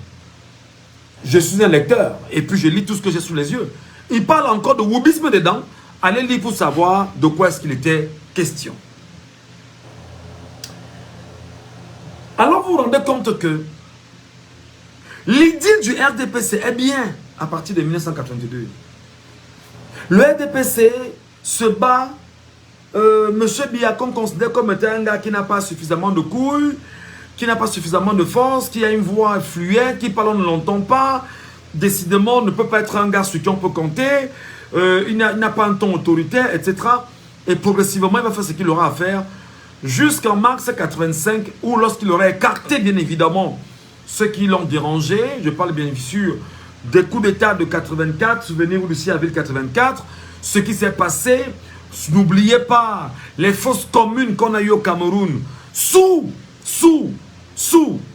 Je suis un lecteur et puis je lis tout ce que j'ai sous les yeux. Il parle encore de wubisme dedans. Allez lire pour savoir de quoi est-ce qu'il était question. Alors vous vous rendez compte que l'idée du RDPC est bien à partir de 1982. Le RDPC se bat. Monsieur Biya qu'on considère comme étant un gars qui n'a pas suffisamment de couilles, qui n'a pas suffisamment de force, qui a une voix fluette, qui parle, on ne l'entend pas, décidément ne peut pas être un gars sur qui on peut compter, il n'a pas un ton autoritaire, etc. Et progressivement, il va faire ce qu'il aura à faire jusqu'en mars 85, où lorsqu'il aura écarté, bien évidemment, ceux qui l'ont dérangé, je parle bien sûr des coups d'État de 84, souvenez-vous du 6 avril 84, ce qui s'est passé, n'oubliez pas les fausses communes qu'on a eues au Cameroun, sous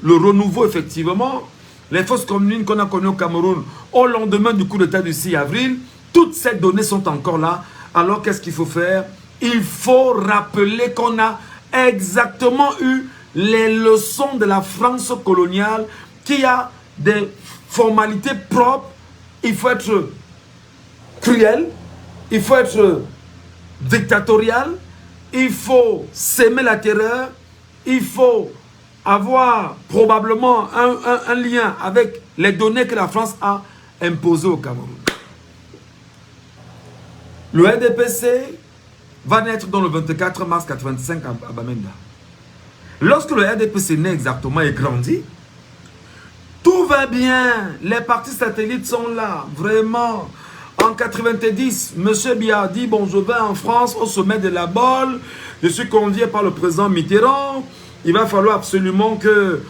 le renouveau, effectivement, les fausses communes qu'on a connues au Cameroun au lendemain du coup d'État du 6 avril, toutes ces données sont encore là. Alors qu'est-ce qu'il faut faire? Il faut rappeler qu'on a exactement eu les leçons de la France coloniale, qui a des formalités propres. Il faut être cruel, il faut être dictatorial, il faut s'aimer la terreur, il faut avoir probablement un lien avec les données que la France a imposées au Cameroun. Le RDPC va naître dans le 24 mars 85 à Bamenda. Lorsque le RDPC naît exactement et grandit, tout va bien, les partis satellites sont là, vraiment. En 90, M. Biya dit, bon, je vais en France au sommet de la Bolle, je suis convié par le président Mitterrand, il va falloir absolument que,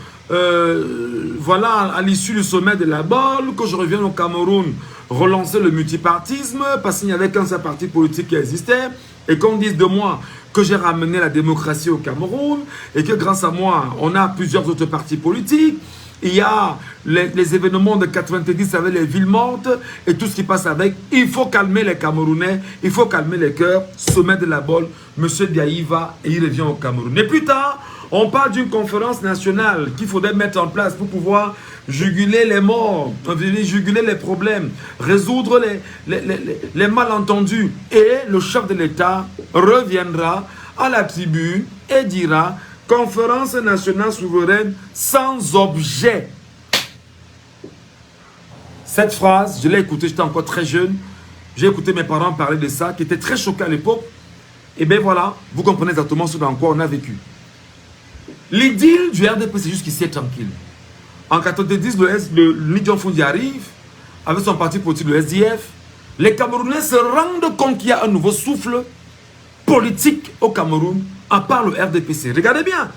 voilà, à l'issue du sommet de la Bolle, que je revienne au Cameroun, relancer le multipartisme, parce qu'il n'y avait qu'un seul parti politique qui existait, et qu'on dise de moi que j'ai ramené la démocratie au Cameroun, et que grâce à moi, on a plusieurs autres partis politiques. Il y a les événements de 90 avec les villes mortes et tout ce qui passe avec. Il faut calmer les Camerounais, il faut calmer les cœurs. Sommet de la Bolle, M. Biya y va et il revient au Cameroun. Et plus tard, on parle d'une conférence nationale qu'il faudrait mettre en place pour pouvoir juguler les morts, juguler les problèmes, résoudre les malentendus. Et le chef de l'État reviendra à la tribune et dira: conférence nationale souveraine sans objet. Cette phrase, je l'ai écoutée, j'étais encore très jeune. J'ai écouté mes parents parler de ça, qui étaient très choqués à l'époque. Et bien voilà, vous comprenez exactement ce dans quoi on a vécu. L'idylle du RDPC jusqu'ici est tranquille. En 90, le Nidjon Fundi arrive, avec son parti politique, le SDF. Les Camerounais se rendent compte qu'il y a un nouveau souffle politique au Cameroun, à part le RDPC. Regardez bien,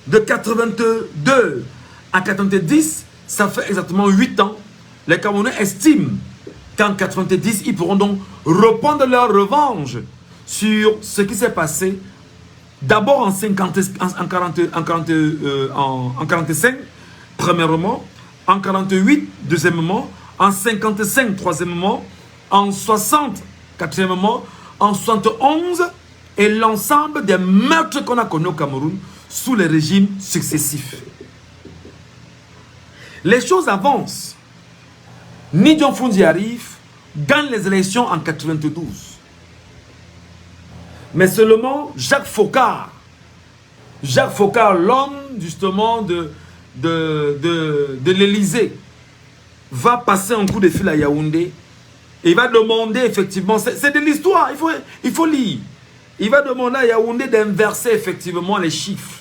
de 82 à 90, ça fait exactement 8 ans. Les Camerounais estiment qu'en 90, ils pourront donc reprendre leur revanche sur ce qui s'est passé d'abord en 45, premièrement, en 48, deuxièmement, en 55, troisièmement, en 60, quatrièmement, en 71, et l'ensemble des meurtres qu'on a connus au Cameroun sous les régimes successifs. Les choses avancent. Nidjon Fundi arrive, gagne les élections en 92. Mais seulement Jacques Foccart, l'homme justement de l'Élysée va passer un coup de fil à Yaoundé et il va demander effectivement, c'est de l'histoire, il faut lire. Il va demander à Yaoundé d'inverser effectivement les chiffres.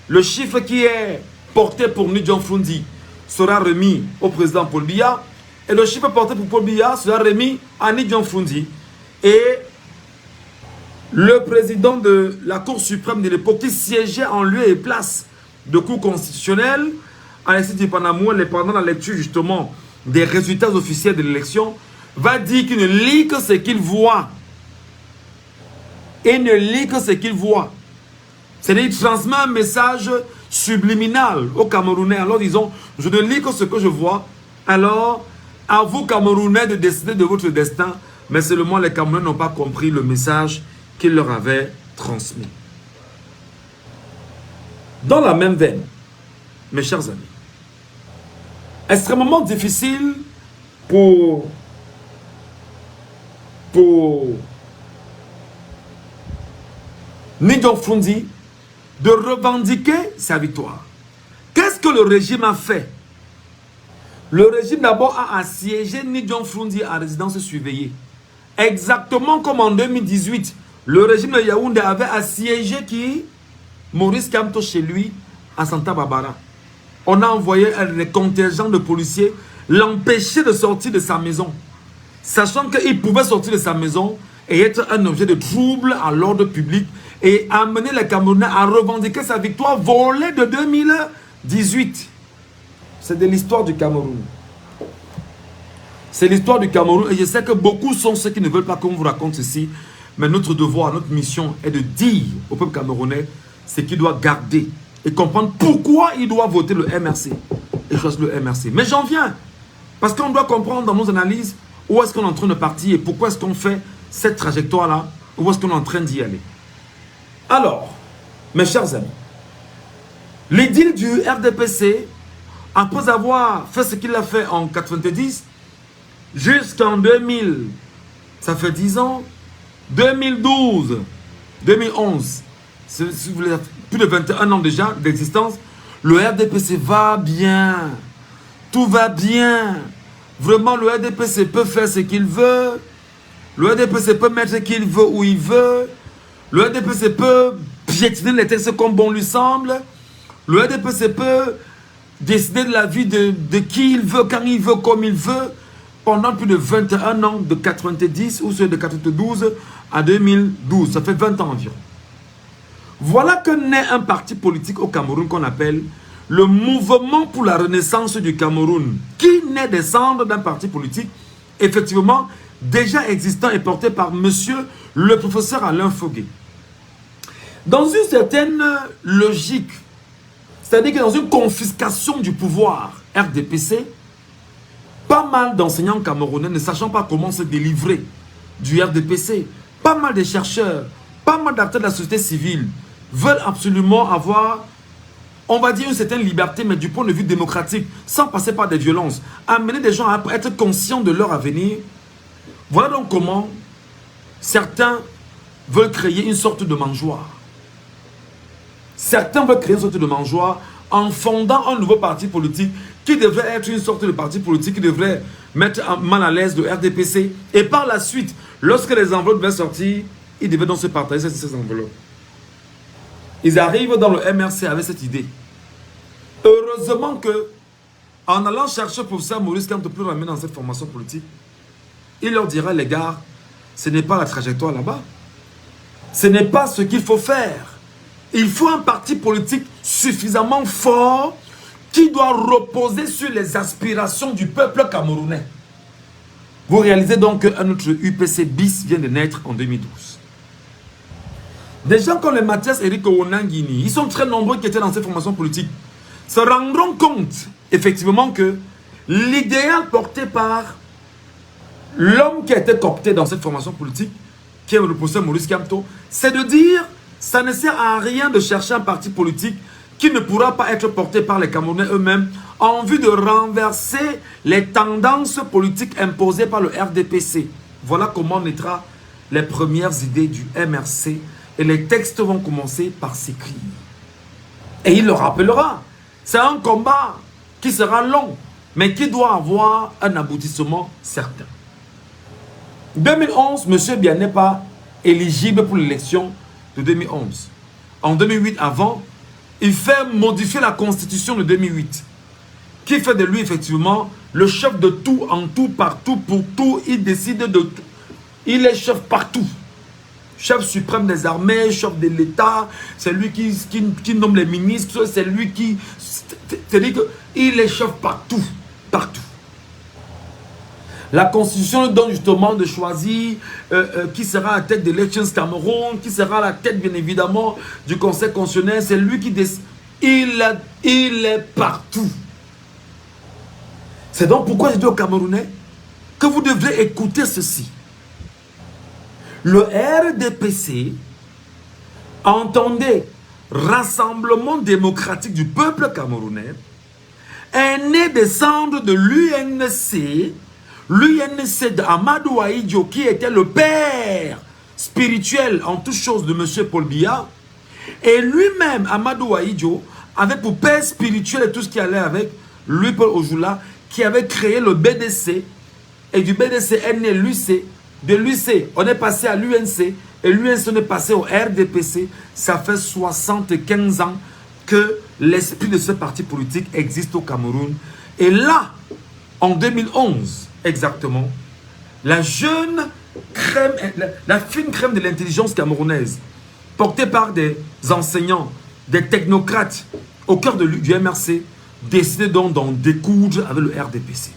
Le chiffre qui est porté pour Nidjon Fundi sera remis au président Paul Biya et le chiffre porté pour Paul Biya sera remis à Nidjon Fundi. Et le président de la Cour suprême de l'époque qui siégeait en lieu et place de Cour constitutionnelle, Alexis Djipanamouele, pendant la lecture justement des résultats officiels de l'élection, va dire qu'il ne lit que ce qu'il voit. Et ne lit que ce qu'il voit. C'est-à-dire qu'il transmet un message subliminal aux Camerounais. Alors disons, je ne lis que ce que je vois. Alors, à vous Camerounais de décider de votre destin. Mais seulement les Camerounais n'ont pas compris le message qu'il leur avait transmis. Dans la même veine, mes chers amis, extrêmement difficile pour Nidjon Fundi de revendiquer sa victoire. Qu'est-ce que le régime a fait? Le régime d'abord a assiégé Nidjon Fundi à résidence surveillée. Exactement comme en 2018, le régime de Yaoundé avait assiégé qui? Maurice Kamto chez lui à Santa Barbara. On a envoyé des contingents de policiers l'empêcher de sortir de sa maison. Sachant qu'il pouvait sortir de sa maison et être un objet de trouble à l'ordre public et amener les Camerounais à revendiquer sa victoire volée de 2018. C'est de l'histoire du Cameroun. C'est l'histoire du Cameroun et je sais que beaucoup sont ceux qui ne veulent pas qu'on vous raconte ceci. Mais notre devoir, notre mission est de dire au peuple camerounais ce qu'il doit garder et comprendre pourquoi il doit voter le MRC et choisir le MRC. Mais j'en viens parce qu'on doit comprendre dans nos analyses où est-ce qu'on est en train de partir et pourquoi est-ce qu'on fait cette trajectoire-là, où est-ce qu'on est en train d'y aller. Alors, mes chers amis, l'édile du RDPC, après avoir fait ce qu'il a fait en 90, jusqu'en 2000, ça fait 10 ans, 2012, 2011, si vous voulez, plus de 21 ans déjà d'existence, le RDPC va bien, tout va bien. Vraiment, le RDPC peut faire ce qu'il veut, le RDPC peut mettre ce qu'il veut où il veut, le RDPC peut piétiner les textes comme bon lui semble, le RDPC peut décider de la vie de qui il veut, quand il veut, comme il veut, pendant plus de 21 ans, de 90 ou de 92 à 2012. Ça fait 20 ans environ. Voilà que naît un parti politique au Cameroun qu'on appelle le Mouvement pour la Renaissance du Cameroun, qui naît des cendres d'un parti politique, effectivement, déjà existant et porté par monsieur le professeur Alain Foguet. Dans une certaine logique, c'est-à-dire que dans une confiscation du pouvoir RDPC, pas mal d'enseignants camerounais ne sachant pas comment se délivrer du RDPC, pas mal de chercheurs, pas mal d'acteurs de la société civile veulent absolument avoir, on va dire, une certaine liberté, mais du point de vue démocratique, sans passer par des violences, amener des gens à être conscients de leur avenir. Voilà donc comment certains veulent créer une sorte de mangeoire. Certains veulent créer une sorte de mangeoire en fondant un nouveau parti politique qui devrait être une sorte de parti politique qui devrait mettre mal à l'aise le RDPC. Et par la suite, lorsque les enveloppes devaient sortir, ils devaient donc se partager ces enveloppes. Ils arrivent dans le MRC avec cette idée. Heureusement que, en allant chercher le professeur Maurice Kamto pour le ramener dans cette formation politique, il leur dira, les gars, ce n'est pas la trajectoire là-bas. Ce n'est pas ce qu'il faut faire. Il faut un parti politique suffisamment fort qui doit reposer sur les aspirations du peuple camerounais. Vous réalisez donc qu'un autre UPC bis vient de naître en 2012. Des gens comme les Mathias Eric Owonangini, ils sont très nombreux qui étaient dans cette formation politique, se rendront compte effectivement que l'idéal porté par l'homme qui a été coopté dans cette formation politique, qui est le professeur Maurice Kamto, c'est de dire ça ne sert à rien de chercher un parti politique qui ne pourra pas être porté par les Camerounais eux-mêmes en vue de renverser les tendances politiques imposées par le RDPC. Voilà comment naîtra les premières idées du MRC et les textes vont commencer par s'écrire. Et il le rappellera. C'est un combat qui sera long, mais qui doit avoir un aboutissement certain. 2011, M. Biya n'est pas éligible pour l'élection de 2011. En 2008, avant, il fait modifier la constitution de 2008, qui fait de lui effectivement le chef de tout, en tout, partout, pour tout. Il décide de tout. Il est chef partout. Chef suprême des armées, chef de l'État, c'est lui qui nomme les ministres, c'est lui qui... C'est-à-dire qu'il est chef partout, partout. La constitution donne justement de choisir qui sera à la tête de l'Elections Cameroun, qui sera à la tête bien évidemment du Conseil constitutionnel, c'est lui qui décide. Il est partout. C'est donc pourquoi je dis aux Camerounais que vous devrez écouter ceci. Le RDPC, entendez, Rassemblement démocratique du peuple camerounais, est né des cendres de l'UNC, l'UNC d'Amadou Ahidjo, qui était le père spirituel en toutes choses de M. Paul Biya, et lui-même, Amadou Ahidjo, avait pour père spirituel et tout ce qui allait avec, lui, Paul Ojula, qui avait créé le BDC, et du BDC est né l'UC. De l'UC, on est passé à l'UNC, et l'UNC, on est passé au RDPC. Ça fait 75 ans que l'esprit de ce parti politique existe au Cameroun. Et là, en 2011, exactement, la jeune crème, la fine crème de l'intelligence camerounaise, portée par des enseignants, des technocrates au cœur du MRC, décidait donc d'en découdre avec le RDPC.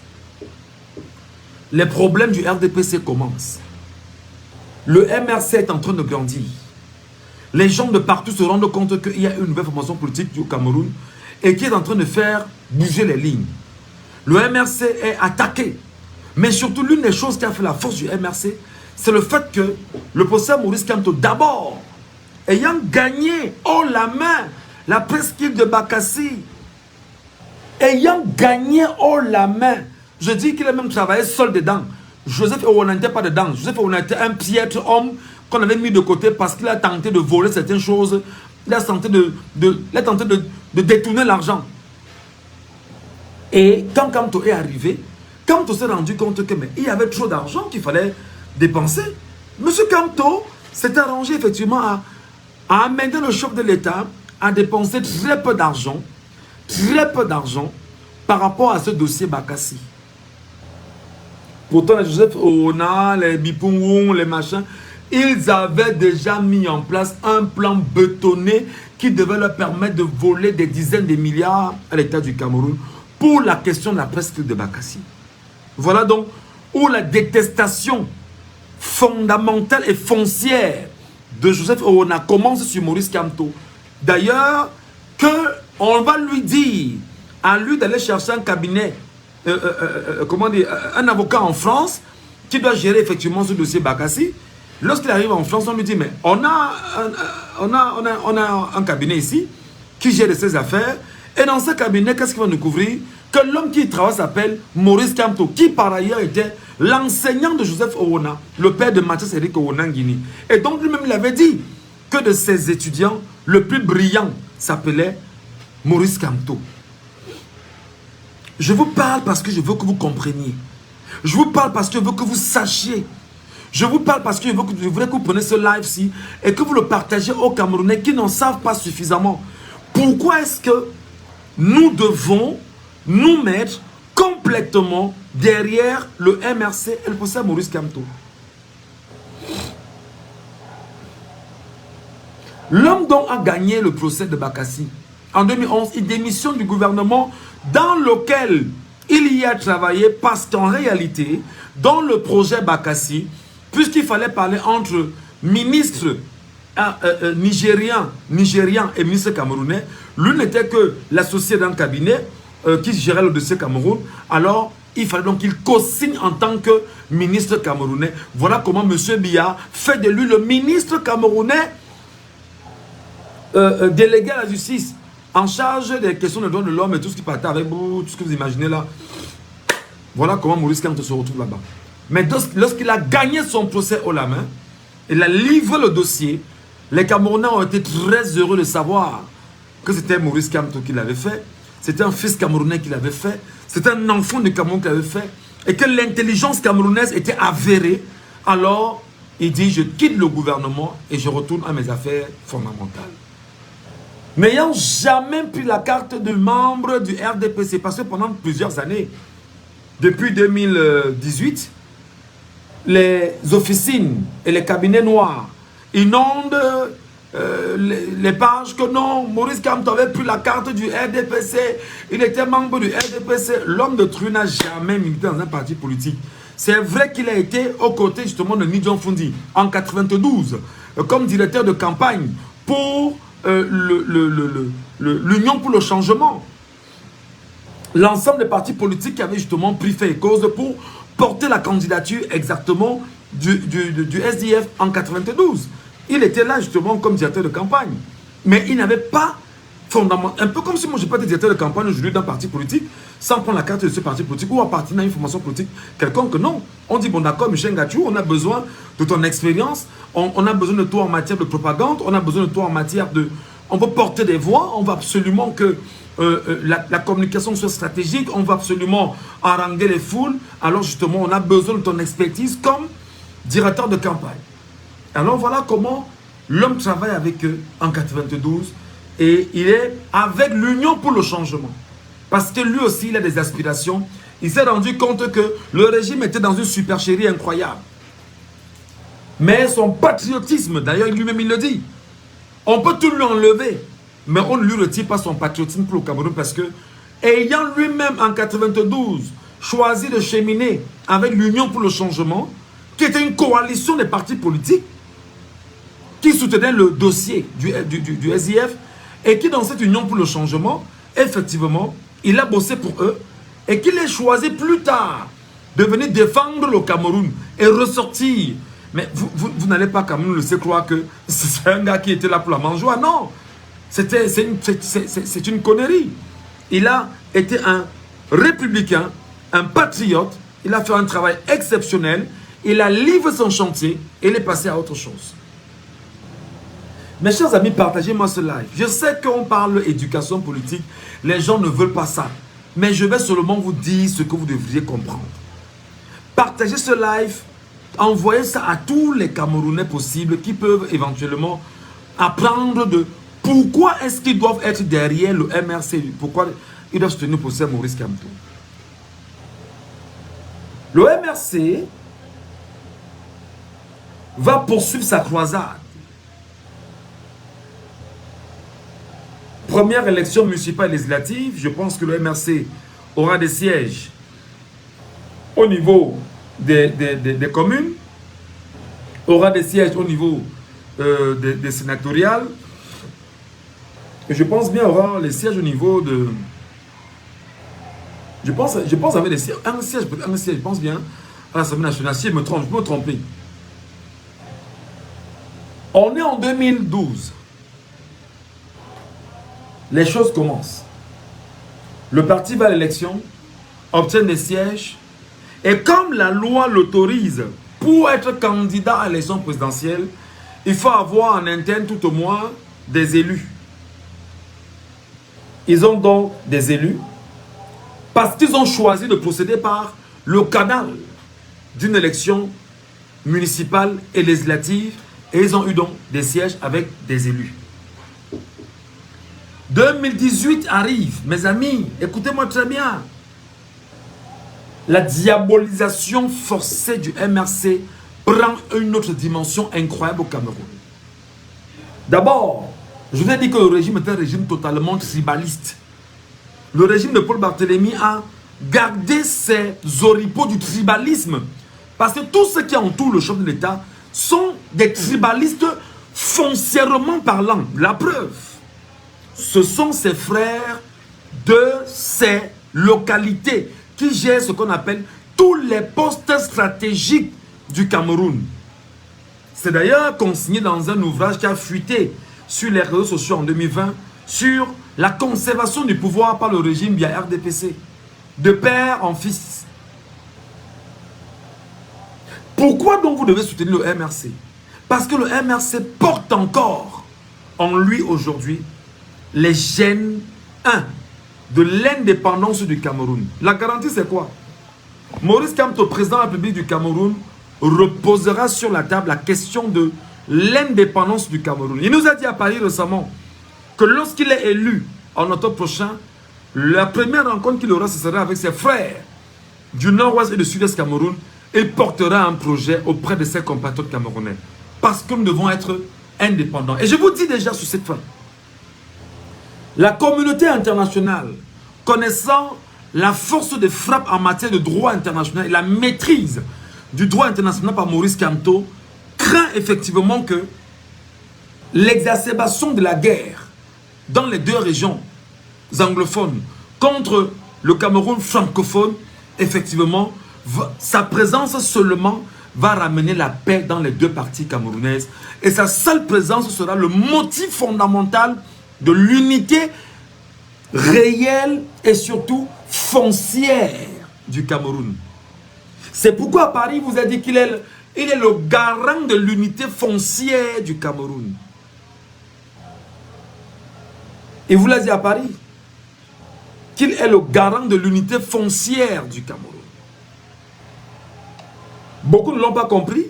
Les problèmes du RDPC commencent. Le MRC est en train de grandir. Les gens de partout se rendent compte qu'il y a une nouvelle formation politique au Cameroun et qui est en train de faire bouger les lignes. Le MRC est attaqué. Mais surtout, l'une des choses qui a fait la force du MRC, c'est le fait que le professeur Maurice Kamto, d'abord, ayant gagné haut la main la presqu'île de Bakassi, ayant gagné haut la main, je dis qu'il a même travaillé seul dedans. Joseph Owona n'était pas dedans. Joseph Owona était un piètre homme qu'on avait mis de côté parce qu'il a tenté de voler certaines choses. Il a tenté de détourner l'argent. Et quand Kamto est arrivé, Kamto s'est rendu compte qu'il y avait trop d'argent qu'il fallait dépenser. Monsieur Kamto s'est arrangé effectivement à amener le chef de l'État à dépenser très peu d'argent par rapport à ce dossier Bakassi. Pourtant, les Joseph Owona, les Bipungou, les machins, ils avaient déjà mis en place un plan bétonné qui devait leur permettre de voler des dizaines de milliards à l'État du Cameroun pour la question de la presqu'île de Bakassi. Voilà donc où la détestation fondamentale et foncière de Joseph Owona commence sur Maurice Kamto. D'ailleurs, qu'on va lui dire à lui d'aller chercher un cabinet, comment dire, un avocat en France qui doit gérer effectivement ce dossier Bakassi. Lorsqu'il arrive en France, on lui dit, mais on a un cabinet ici qui gère ces affaires. Et dans ce cabinet, qu'est-ce qu'il va nous couvrir? Que l'homme qui y travaille s'appelle Maurice Kamto, qui par ailleurs était l'enseignant de Joseph Owona, le père de Mathias Eric Owona Nguini. Et donc lui-même, il avait dit que de ses étudiants, le plus brillant s'appelait Maurice Kamto. Je vous parle parce que je veux que vous compreniez. Je vous parle parce que je veux que vous sachiez. Je vous parle parce que je voudrais que vous preniez ce live-ci et que vous le partagez aux Camerounais qui n'en savent pas suffisamment. Pourquoi est-ce que nous devons nous mettre complètement derrière le MRC et le professeur Maurice Kamto? L'homme dont a gagné le procès de Bakassi en 2011, il démissionne du gouvernement dans lequel il y a travaillé parce qu'en réalité, dans le projet Bakassi, puisqu'il fallait parler entre ministres nigérians et ministres camerounais, lui n'était que l'associé d'un cabinet qui gérait le dossier Cameroun. Alors, il fallait donc qu'il co-signe en tant que ministre camerounais. Voilà comment M. Biya fait de lui le ministre camerounais délégué à la justice, en charge des questions de droits de l'homme et tout ce qui partait avec tout ce que vous imaginez là. Voilà comment Maurice Kamto se retrouve là-bas. Mais lorsqu'il a gagné son procès haut la main, il a livré le dossier, les Camerounais ont été très heureux de savoir que c'était Maurice Kamto qui l'avait fait. c'était un fils camerounais qui l'avait fait, c'était un enfant de Cameroun qui l'avait fait, et que l'intelligence camerounaise était avérée, alors il dit, je quitte le gouvernement et je retourne à mes affaires fondamentales. N'ayant jamais pris la carte de membre du RDPC, parce que pendant plusieurs années, depuis 2018, les officines et les cabinets noirs inondent les pages que non, Maurice Kamto avait pris la carte du RDPC, il était membre du RDPC. L'homme de Tru n'a jamais milité dans un parti politique. C'est vrai qu'il a été aux côtés justement de Nidjon Fundi en 92 comme directeur de campagne pour l'Union pour le changement. L'ensemble des partis politiques qui avaient justement pris fait et cause pour porter la candidature exactement du SDF en 92. Il était là justement comme directeur de campagne. Mais il n'avait pas fondamental. Un peu comme si moi je n'ai pas été directeur de campagne aujourd'hui d'un parti politique sans prendre la carte de ce parti politique ou appartenir à une formation politique quelconque. Non. On dit bon d'accord Michel Ngachou, on a besoin de ton expérience, on a besoin de toi en matière de propagande, on a besoin de toi en matière de... On veut porter des voix, on veut absolument que la communication soit stratégique, on veut absolument haranguer les foules. Alors justement on a besoin de ton expertise comme directeur de campagne. Alors voilà comment l'homme travaille avec eux en 92 et il est avec l'Union pour le changement. Parce que lui aussi il a des aspirations. Il s'est rendu compte que le régime était dans une supercherie incroyable. Mais son patriotisme, d'ailleurs lui-même il le dit, on peut tout lui enlever, mais on ne lui retire pas son patriotisme pour le Cameroun parce que, ayant lui-même en 92 choisi de cheminer avec l'Union pour le changement, qui était une coalition des partis politiques, qui soutenait le dossier du SIF, et qui dans cette Union pour le changement, effectivement, il a bossé pour eux, et qu'il ait choisi plus tard de venir défendre le Cameroun et ressortir. Mais vous n'allez pas quand même le laisser croire que c'est un gars qui était là pour la mangeoire. Non, c'est une connerie. Il a été un républicain, un patriote. Il a fait un travail exceptionnel. Il a livré son chantier et il est passé à autre chose. Mes chers amis, partagez-moi ce live. Je sais qu'on parle éducation politique. Les gens ne veulent pas ça. Mais je vais seulement vous dire ce que vous devriez comprendre. Partagez ce live. Envoyez ça à tous les Camerounais possibles qui peuvent éventuellement apprendre de pourquoi est-ce qu'ils doivent être derrière le MRC, pourquoi ils doivent soutenir le professeur Maurice Kamto. Le MRC va poursuivre sa croisade. Première élection municipale et législative, je pense que le MRC aura des sièges au niveau des communes, aura des sièges au niveau des sénatoriales, et je pense bien aura les sièges au niveau de... Je pense avec des sièges, un siège, je pense bien, à l'Assemblée nationale, si je me trompe, je peux me tromper. On est en 2012. Les choses commencent. Le parti va à l'élection, obtient des sièges, et comme la loi l'autorise pour être candidat à l'élection présidentielle, il faut avoir en interne tout au moins des élus. Ils ont donc des élus parce qu'ils ont choisi de procéder par le canal d'une élection municipale et législative et ils ont eu donc des sièges avec des élus. 2018 arrive, mes amis, écoutez-moi très bien. La diabolisation forcée du MRC prend une autre dimension incroyable au Cameroun. D'abord, je vous ai dit que le régime était un régime totalement tribaliste. Le régime de Paul Barthélémy a gardé ses oripeaux du tribalisme. Parce que tous ceux qui entourent le chef de l'État sont des tribalistes foncièrement parlant. La preuve, ce sont ses frères de ces localités qui gèrent ce qu'on appelle tous les postes stratégiques du Cameroun. C'est d'ailleurs consigné dans un ouvrage qui a fuité sur les réseaux sociaux en 2020 sur la conservation du pouvoir par le régime via RDPC, de père en fils. Pourquoi donc vous devez soutenir le MRC? Parce que le MRC porte encore en lui aujourd'hui les gènes, de l'indépendance du Cameroun. La garantie, c'est quoi? Maurice Kamto, président de la République du Cameroun, reposera sur la table la question de l'indépendance du Cameroun. Il nous a dit à Paris récemment que lorsqu'il est élu en octobre prochain, la première rencontre qu'il aura, ce sera avec ses frères du nord-ouest et du sud-est Cameroun. Il portera un projet auprès de ses compatriotes camerounais. Parce que nous devons être indépendants. Et je vous dis déjà sur cette fin, la communauté internationale, connaissant la force de frappe en matière de droit international et la maîtrise du droit international par Maurice Kamto, craint effectivement que l'exacerbation de la guerre dans les deux régions anglophones contre le Cameroun francophone, effectivement, sa présence seulement va ramener la paix dans les deux parties camerounaises. Et sa seule présence sera le motif fondamental de l'unité réelle et surtout foncière du Cameroun. C'est pourquoi Paris vous a dit qu'il est, le garant de l'unité foncière du Cameroun. Il vous l'a dit à Paris qu'il est le garant de l'unité foncière du Cameroun. Beaucoup ne l'ont pas compris.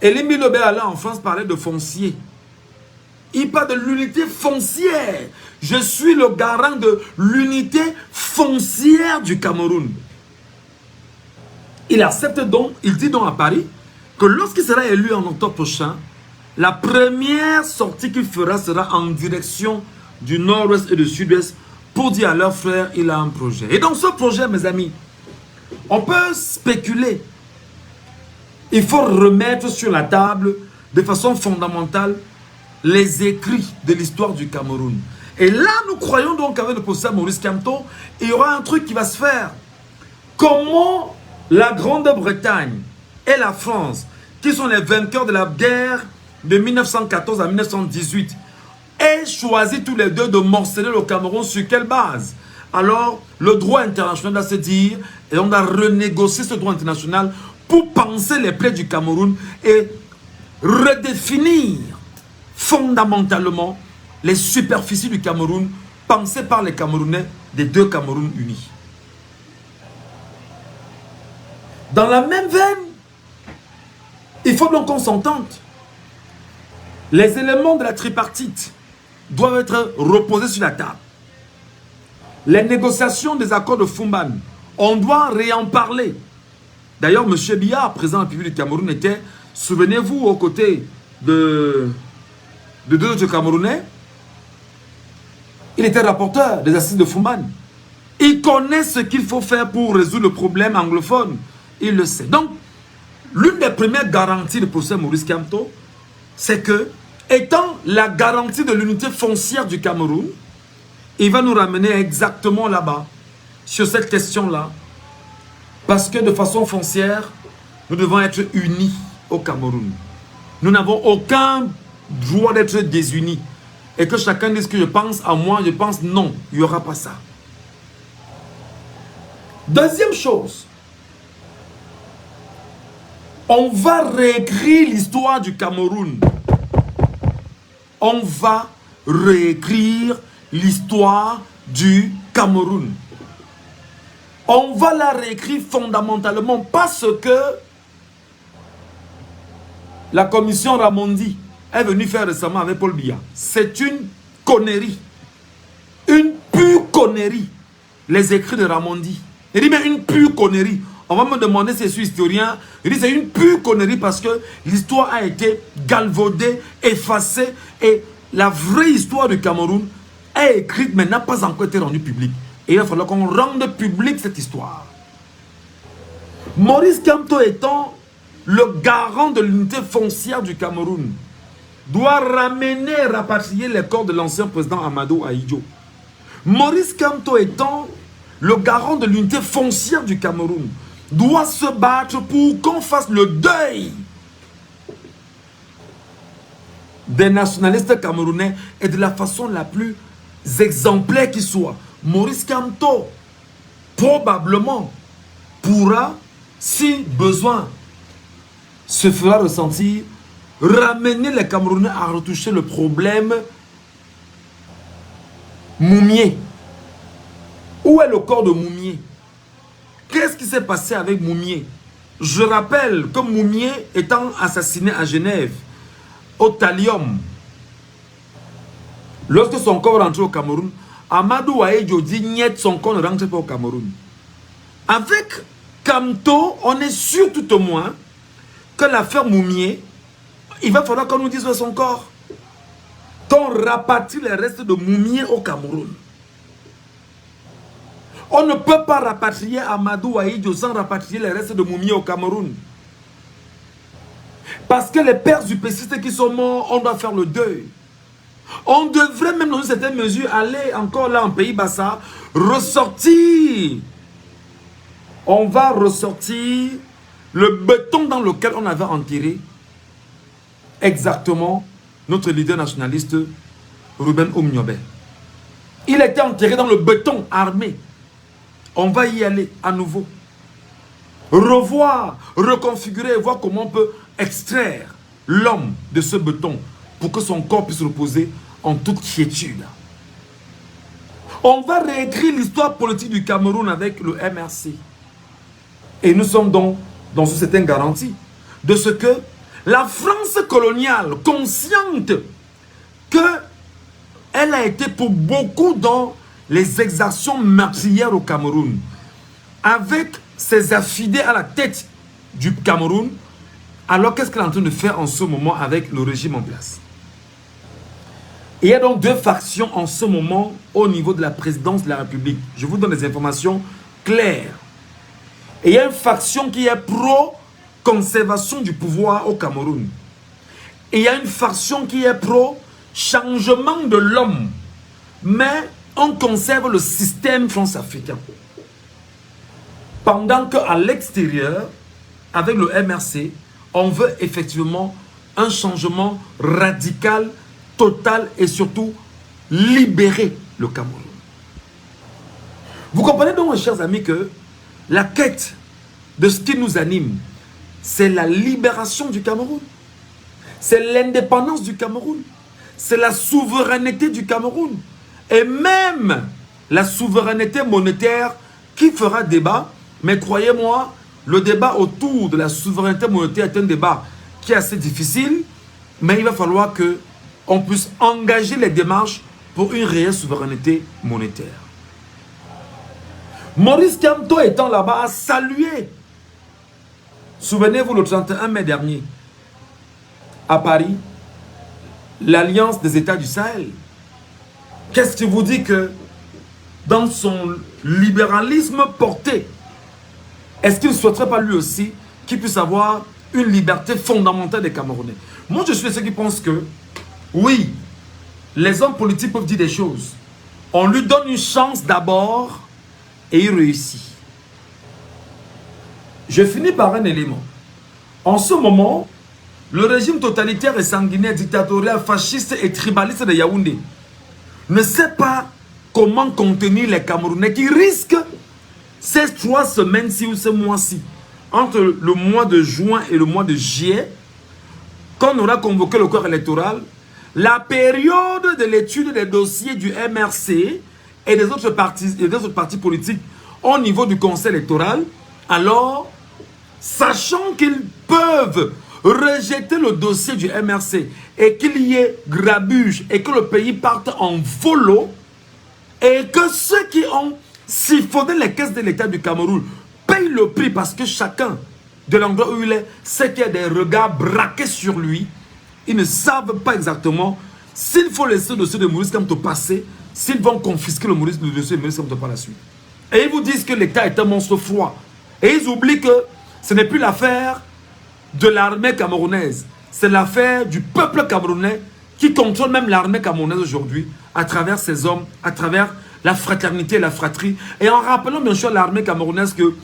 Elie Lobé allait en France parler de foncier. Il parle de l'unité foncière. Je suis le garant de l'unité foncière du Cameroun. Il accepte donc, il dit donc à Paris que lorsqu'il sera élu en octobre prochain, la première sortie qu'il fera sera en direction du nord-ouest et du sud-ouest pour dire à leurs frères il a un projet. Et dans ce projet, mes amis, on peut spéculer. Il faut remettre sur la table de façon fondamentale les écrits de l'histoire du Cameroun. Et là, nous croyons donc qu'avec le professeur Maurice Kamto, il y aura un truc qui va se faire. Comment la Grande-Bretagne et la France, qui sont les vainqueurs de la guerre de 1914 à 1918, aient choisi tous les deux de morceler le Cameroun sur quelle base? Alors, le droit international doit se dire, et on a renégocié ce droit international pour penser les plaies du Cameroun et redéfinir fondamentalement les superficies du Cameroun pensées par les Camerounais des deux Camerouns unis. Dans la même veine, il faut donc qu'on s'entende. Les éléments de la tripartite doivent être reposés sur la table. Les négociations des accords de Fumban, on doit réen parler. D'ailleurs, M. Biya, président de la République du Cameroun, était, souvenez-vous, aux côtés de deux autres Camerounais. Il était rapporteur des assises de Fumban. Il connaît ce qu'il faut faire pour résoudre le problème anglophone. Il le sait. Donc, l'une des premières garanties du professeur Maurice Kamto, c'est que, étant la garantie de l'unité foncière du Cameroun, il va nous ramener exactement là-bas, sur cette question-là. Parce que de façon foncière, nous devons être unis au Cameroun. Nous n'avons aucun droit d'être désunis. Et que chacun dise que je pense à moi, je pense non, il n'y aura pas ça. Deuxième chose, on va réécrire l'histoire du Cameroun. On va réécrire l'histoire du Cameroun. On va la réécrire fondamentalement parce que la commission Ramondi est venue faire récemment avec Paul Biya. C'est une connerie. Une pure connerie. Les écrits de Ramondi. Il dit mais une pure connerie. On va me demander si je suis historien. Il dit c'est une pure connerie parce que l'histoire a été galvaudée, effacée et la vraie histoire du Cameroun est écrite mais n'a pas encore été rendue publique. Et il va falloir qu'on rende publique cette histoire. Maurice Kamto étant le garant de l'unité foncière du Cameroun, doit ramener et rapatrier les corps de l'ancien président Amadou Ahidjo. Maurice Kamto étant le garant de l'unité foncière du Cameroun, doit se battre pour qu'on fasse le deuil des nationalistes camerounais et de la façon la plus exemplaire qui soit. Maurice Kamto probablement pourra, si besoin se fera ressentir, ramener les Camerounais à retoucher le problème moumier Où est le corps de Moumié? Qu'est-ce qui s'est passé avec Moumié? Je rappelle que Moumié étant assassiné à Genève, au Thallium, lorsque son corps rentre au Cameroun, Amadou Waïdjo dit niet, son corps ne rentre pas au Cameroun. Avec Kamto, on est sûr tout au moins que l'affaire Moumié, il va falloir qu'on nous dise où est son corps. Qu'on rapatrie les restes de Moumié au Cameroun. On ne peut pas rapatrier Amadou Waïdjo sans rapatrier les restes de Moumié au Cameroun. Parce que les pères upécistes qui sont morts, on doit faire le deuil. On devrait même dans une certaine mesure aller encore là en Pays Bassa, ressortir. On va ressortir le béton dans lequel on avait enterré exactement notre leader nationaliste Ruben Oumniobé. Il était enterré dans le béton armé. On va y aller à nouveau. Revoir, reconfigurer, voir comment on peut extraire l'homme de ce béton pour que son corps puisse reposer en toute quiétude. On va réécrire l'histoire politique du Cameroun avec le MRC. Et nous sommes donc dans une certaine garantie de ce que la France coloniale, consciente qu'elle a été pour beaucoup dans les exactions meurtrières au Cameroun, avec ses affidés à la tête du Cameroun, alors qu'est-ce qu'elle est en train de faire en ce moment avec le régime en place? Il y a donc deux factions en ce moment au niveau de la présidence de la République. Je vous donne des informations claires. Et il y a une faction qui est pro-conservation du pouvoir au Cameroun. Et il y a une faction qui est pro-changement de l'homme. Mais on conserve le système france-africain. Pendant qu'à l'extérieur, avec le MRC, on veut effectivement un changement radical, total et surtout libérer le Cameroun. Vous comprenez donc, mes chers amis, que la quête de ce qui nous anime, c'est la libération du Cameroun. C'est l'indépendance du Cameroun. C'est la souveraineté du Cameroun. Et même la souveraineté monétaire qui fera débat. Mais croyez-moi, le débat autour de la souveraineté monétaire est un débat qui est assez difficile. Mais il va falloir qu'on puisse engager les démarches pour une réelle souveraineté monétaire. Maurice Kamto étant là-bas a salué, souvenez-vous, le 31 mai dernier, à Paris, l'Alliance des États du Sahel. Qu'est-ce qui vous dit que dans son libéralisme porté, est-ce qu'il ne souhaiterait pas lui aussi qu'il puisse avoir une liberté fondamentale des Camerounais? Moi, je suis de ceux qui pensent que, oui, les hommes politiques peuvent dire des choses. On lui donne une chance d'abord et il réussit. Je finis par un élément. En ce moment, le régime totalitaire et sanguinaire, dictatorial, fasciste et tribaliste de Yaoundé ne sait pas comment contenir les Camerounais qui risquent ces 3 semaines-ci ou ce mois-ci, entre le mois de juin et le mois de juillet, quand on aura convoqué le corps électoral, la période de l'étude des dossiers du MRC et des autres partis politiques au niveau du conseil électoral, alors, sachant qu'ils peuvent rejeter le dossier du MRC et qu'il y ait grabuge et que le pays parte en volo et que ceux qui ont siphonné les caisses de l'État du Cameroun payent le prix parce que chacun de l'endroit où il est sait qu'il y a des regards braqués sur lui. Ils ne savent pas exactement s'il faut laisser le dossier de Maurice Kamto passer, s'ils vont confisquer le dossier de Maurice Kamto par la suite. Et ils vous disent que l'État est un monstre froid. Et ils oublient que ce n'est plus l'affaire de l'armée camerounaise. C'est l'affaire du peuple camerounais qui contrôle même l'armée camerounaise aujourd'hui à travers ces hommes, à travers la fraternité et la fratrie. Et en rappelant bien sûr l'armée camerounaise que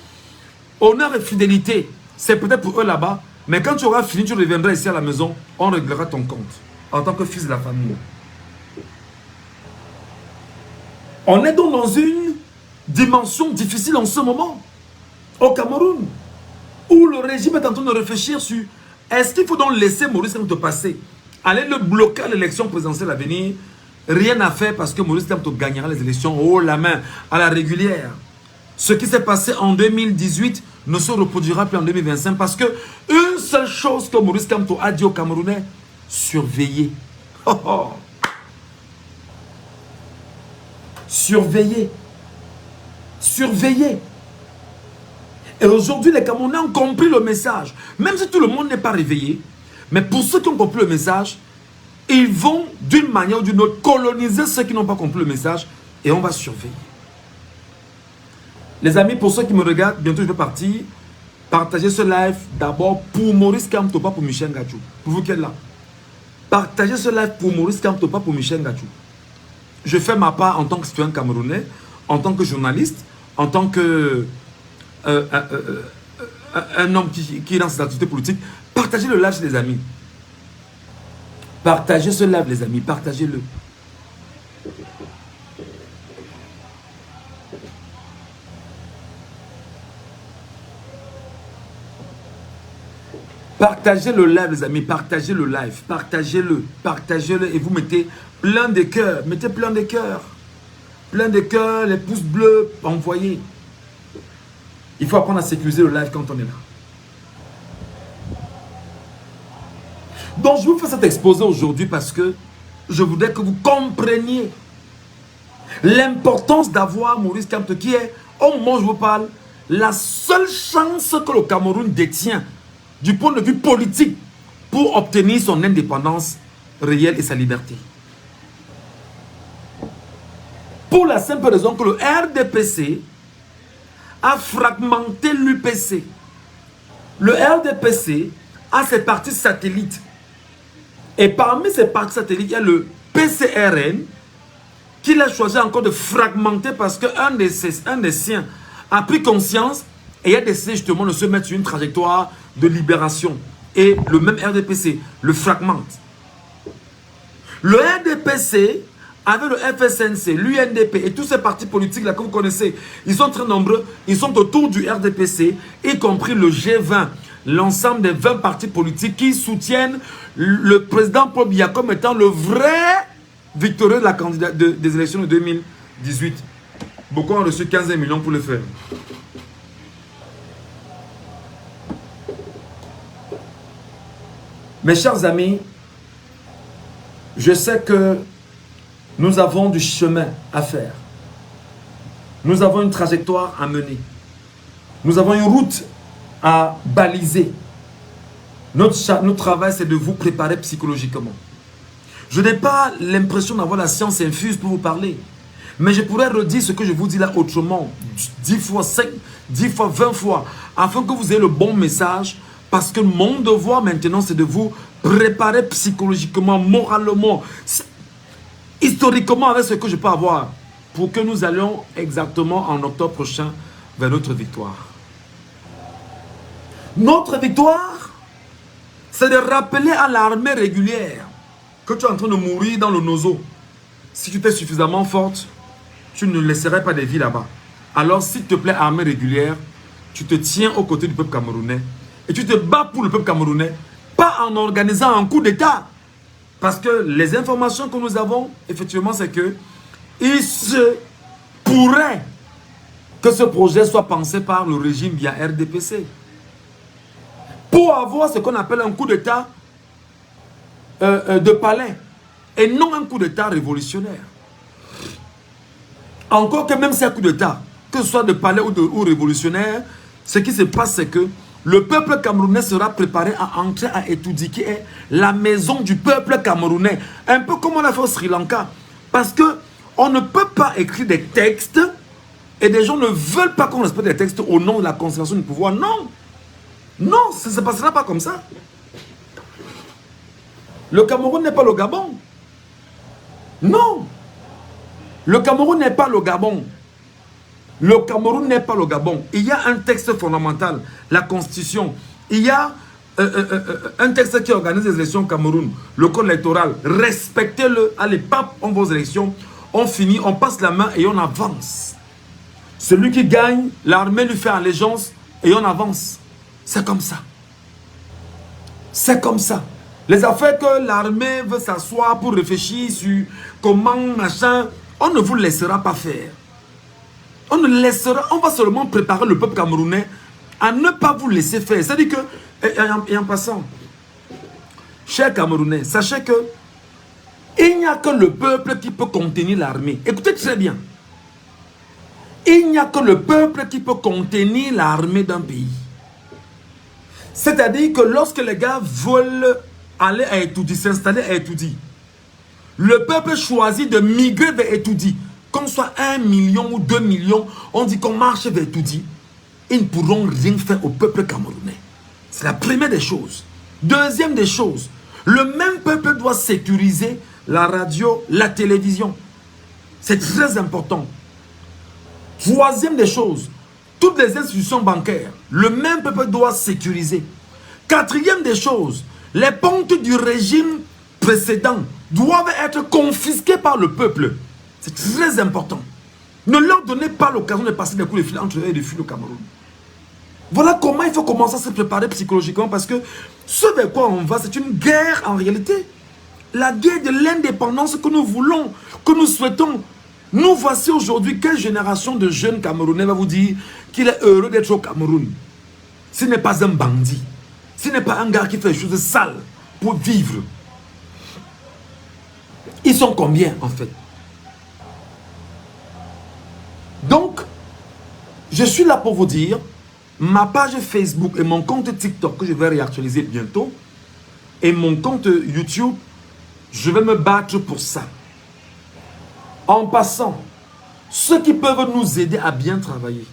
honneur et fidélité, c'est peut-être pour eux là-bas, mais quand tu auras fini, tu reviendras ici à la maison, on réglera ton compte en tant que fils de la famille. On est donc dans une dimension difficile en ce moment, au Cameroun, où le régime est en train de réfléchir sur est-ce qu'il faut donc laisser Maurice Kamto passer, aller le bloquer à l'élection présidentielle à venir, rien à faire parce que Maurice Kamto gagnera les élections haut la main, à la régulière. Ce qui s'est passé en 2018 ne se reproduira plus en 2025 parce que une seule chose que Maurice Kamto a dit aux Camerounais, surveillez. Oh oh. Surveillez. Surveillez. Et aujourd'hui, les Camerounais ont compris le message. Même si tout le monde n'est pas réveillé, mais pour ceux qui ont compris le message, ils vont d'une manière ou d'une autre coloniser ceux qui n'ont pas compris le message et on va surveiller. Les amis, pour ceux qui me regardent, bientôt je vais partir. Partagez ce live d'abord pour Maurice Kamto, pas pour Michel Gadjou. Pour vous qui êtes là. Partagez ce live pour Maurice Kamto, pas pour Michel Gadjou. Je fais ma part en tant que citoyen camerounais, en tant que journaliste, en tant que un homme qui est dans ses activités politiques. Partagez le live, les amis. Partagez ce live, les amis. Partagez-le. Partagez le live, les amis. Partagez le live. Partagez-le. Partagez-le. Et vous mettez plein de cœurs. Mettez plein de cœurs. Plein de cœurs, les pouces bleus. Envoyez. Il faut apprendre à sécuriser le live quand on est là. Donc, je vous fais cet exposé aujourd'hui parce que je voudrais que vous compreniez l'importance d'avoir Maurice Kamto qui est, au moment où je vous parle, la seule chance que le Cameroun détient du point de vue politique pour obtenir son indépendance réelle et sa liberté. Pour la simple raison que le RDPC a fragmenté l'UPC. Le RDPC a ses partis satellites. Et parmi ces partis satellites, il y a le PCRN qu'il a choisi encore de fragmenter parce qu'un des siens a pris conscience et a décidé justement de se mettre sur une trajectoire de libération. Et le même RDPC le fragmente. Le RDPC, avec le FSNC, l'UNDP et tous ces partis politiques là que vous connaissez, ils sont très nombreux, ils sont autour du RDPC, y compris le G20, l'ensemble des 20 partis politiques qui soutiennent le président Paul Biya comme étant le vrai victorieux de la des élections de 2018. Beaucoup ont reçu 15 millions pour le faire. Mes chers amis, je sais que nous avons du chemin à faire. Nous avons une trajectoire à mener. Nous avons une route à baliser. Notre travail, c'est de vous préparer psychologiquement. Je n'ai pas l'impression d'avoir la science infuse pour vous parler. Mais je pourrais redire ce que je vous dis là autrement, 10 fois, 5, 10 fois, 20 fois, afin que vous ayez le bon message. Parce que mon devoir maintenant, c'est de vous préparer psychologiquement, moralement, historiquement avec ce que je peux avoir. Pour que nous allions exactement en octobre prochain vers notre victoire. Notre victoire, c'est de rappeler à l'armée régulière que tu es en train de mourir dans le nozo. Si tu étais suffisamment forte, tu ne laisserais pas des vies là-bas. Alors, s'il te plaît, armée régulière, tu te tiens aux côtés du peuple camerounais et tu te bats pour le peuple camerounais, pas en organisant un coup d'État. Parce que les informations que nous avons, effectivement, c'est que il se pourrait que ce projet soit pensé par le régime via RDPC. Pour avoir ce qu'on appelle un coup d'État de palais et non un coup d'État révolutionnaire. Encore que même si un coup d'État, que ce soit de palais ou révolutionnaire, ce qui se passe, c'est que le peuple camerounais sera préparé à entrer à Etoudi, qui est la maison du peuple camerounais. Un peu comme on a fait au Sri Lanka. Parce que on ne peut pas écrire des textes et des gens ne veulent pas qu'on respecte les textes au nom de la conservation du pouvoir. Non. Non, ça ne se passera pas comme ça. Le Cameroun n'est pas le Gabon. Non. Le Cameroun n'est pas le Gabon. Le Cameroun n'est pas le Gabon. Il y a un texte fondamental, la Constitution. Il y a un texte qui organise les élections au Cameroun, le code électoral. Respectez-le. Allez, pape, on va aux élections. On finit, on passe la main et on avance. Celui qui gagne, l'armée lui fait allégeance et on avance. C'est comme ça. C'est comme ça. Les affaires que l'armée veut s'asseoir pour réfléchir sur comment, machin, on ne vous laissera pas faire. On va seulement préparer le peuple camerounais à ne pas vous laisser faire. C'est-à-dire que, et en passant, chers Camerounais, sachez que il n'y a que le peuple qui peut contenir l'armée. Écoutez très bien. Il n'y a que le peuple qui peut contenir l'armée d'un pays. C'est-à-dire que lorsque les gars veulent aller à Etoudi, s'installer à Etoudi, le peuple choisit de migrer vers Etoudi. Qu'on soit 1 million ou 2 millions, on dit qu'on marche vers Etoudi. Ils ne pourront rien faire au peuple camerounais. C'est la première des choses. Deuxième des choses, le même peuple doit sécuriser la radio, la télévision. C'est très important. Troisième des choses, toutes les institutions bancaires, le même peuple doit sécuriser. Quatrième des choses, les comptes du régime précédent doivent être confisqués par le peuple. C'est très important. Ne leur donnez pas l'occasion de passer des coups de fil entre eux et de fuir le Cameroun. Voilà comment il faut commencer à se préparer psychologiquement, parce que ce vers quoi on va, c'est une guerre en réalité. La guerre de l'indépendance que nous voulons, que nous souhaitons. Nous voici aujourd'hui, quelle génération de jeunes Camerounais va vous dire qu'il est heureux d'être au Cameroun? Ce n'est pas un bandit. Ce n'est pas un gars qui fait des choses sales pour vivre. Ils sont combien en fait? Donc, je suis là pour vous dire, ma page Facebook et mon compte TikTok que je vais réactualiser bientôt, et mon compte YouTube, je vais me battre pour ça. En passant, ceux qui peuvent nous aider à bien travailler,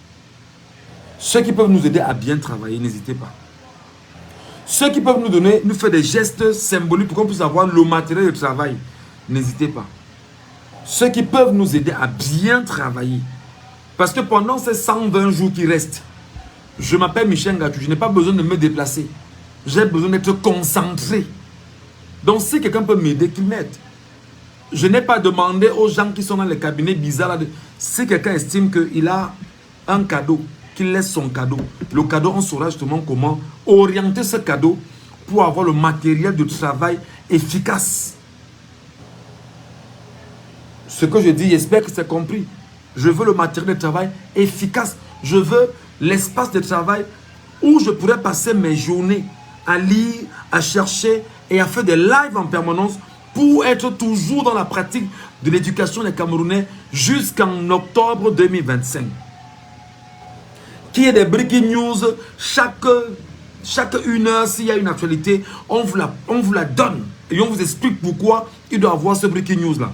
n'hésitez pas. Ceux qui peuvent nous donner, nous faire des gestes symboliques pour qu'on puisse avoir le matériel de travail, n'hésitez pas. Ceux qui peuvent nous aider à bien travailler, parce que pendant ces 120 jours qui restent, je m'appelle Michel Gatou, je n'ai pas besoin de me déplacer. J'ai besoin d'être concentré. Donc si quelqu'un peut m'aider, qu'il m'aide. Je n'ai pas demandé aux gens qui sont dans les cabinets bizarres. Là, si quelqu'un estime qu'il a un cadeau, qu'il laisse son cadeau. Le cadeau, on saura justement comment orienter ce cadeau pour avoir le matériel de travail efficace. Ce que je dis, j'espère que c'est compris. Je veux le matériel de travail efficace. Je veux l'espace de travail où je pourrais passer mes journées à lire, à chercher et à faire des lives en permanence pour être toujours dans la pratique de l'éducation des Camerounais jusqu'en octobre 2025. Qu'il y ait des breaking news chaque 1 heure, s'il y a une actualité, on vous la donne et on vous explique pourquoi il doit avoir ce breaking news là.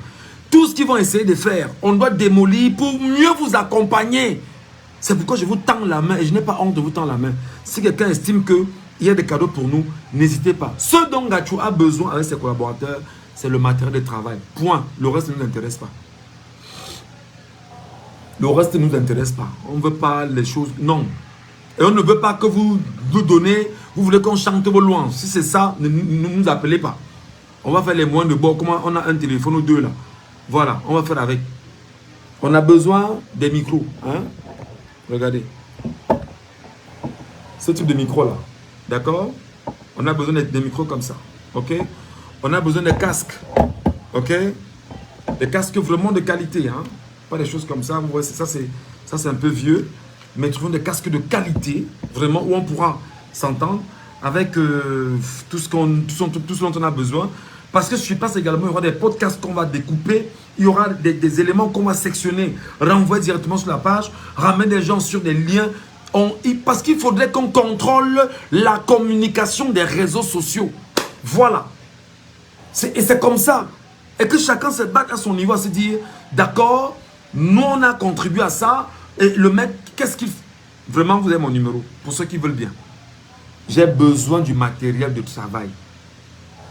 Tout ce qu'ils vont essayer de faire, on doit démolir pour mieux vous accompagner. C'est pourquoi je vous tends la main et je n'ai pas honte de vous tendre la main. Si quelqu'un estime qu'il y a des cadeaux pour nous, n'hésitez pas. Ce dont Gatou a besoin avec ses collaborateurs, c'est le matériel de travail. Point. Le reste ne nous intéresse pas. Le reste ne nous intéresse pas. On ne veut pas les choses. Non. Et on ne veut pas que vous nous donnez. Vous voulez qu'on chante vos louanges. Si c'est ça, ne nous appelez pas. On va faire les moyens de bord. Comment on a un téléphone ou deux là. Voilà, on va faire avec. On a besoin des micros. Hein? Regardez. Ce type de micro là. D'accord? On a besoin des micros comme ça. Ok? On a besoin des casques. Ok? Des casques vraiment de qualité. Hein? Pas des choses comme ça. Ça c'est un peu vieux. Mais trouvons des casques de qualité. Vraiment, où on pourra s'entendre avec tout ce dont on a besoin. Parce que je pense également, il y aura des podcasts qu'on va découper. Il y aura des éléments qu'on va sectionner, renvoyer directement sur la page, ramener des gens sur des liens. Parce qu'il faudrait qu'on contrôle la communication des réseaux sociaux. Voilà. Et c'est comme ça. Et que chacun se batte à son niveau, à se dire, d'accord, nous on a contribué à ça. Et le mec, qu'est-ce qu'il fait? Vraiment, vous avez mon numéro, pour ceux qui veulent bien. J'ai besoin du matériel de travail.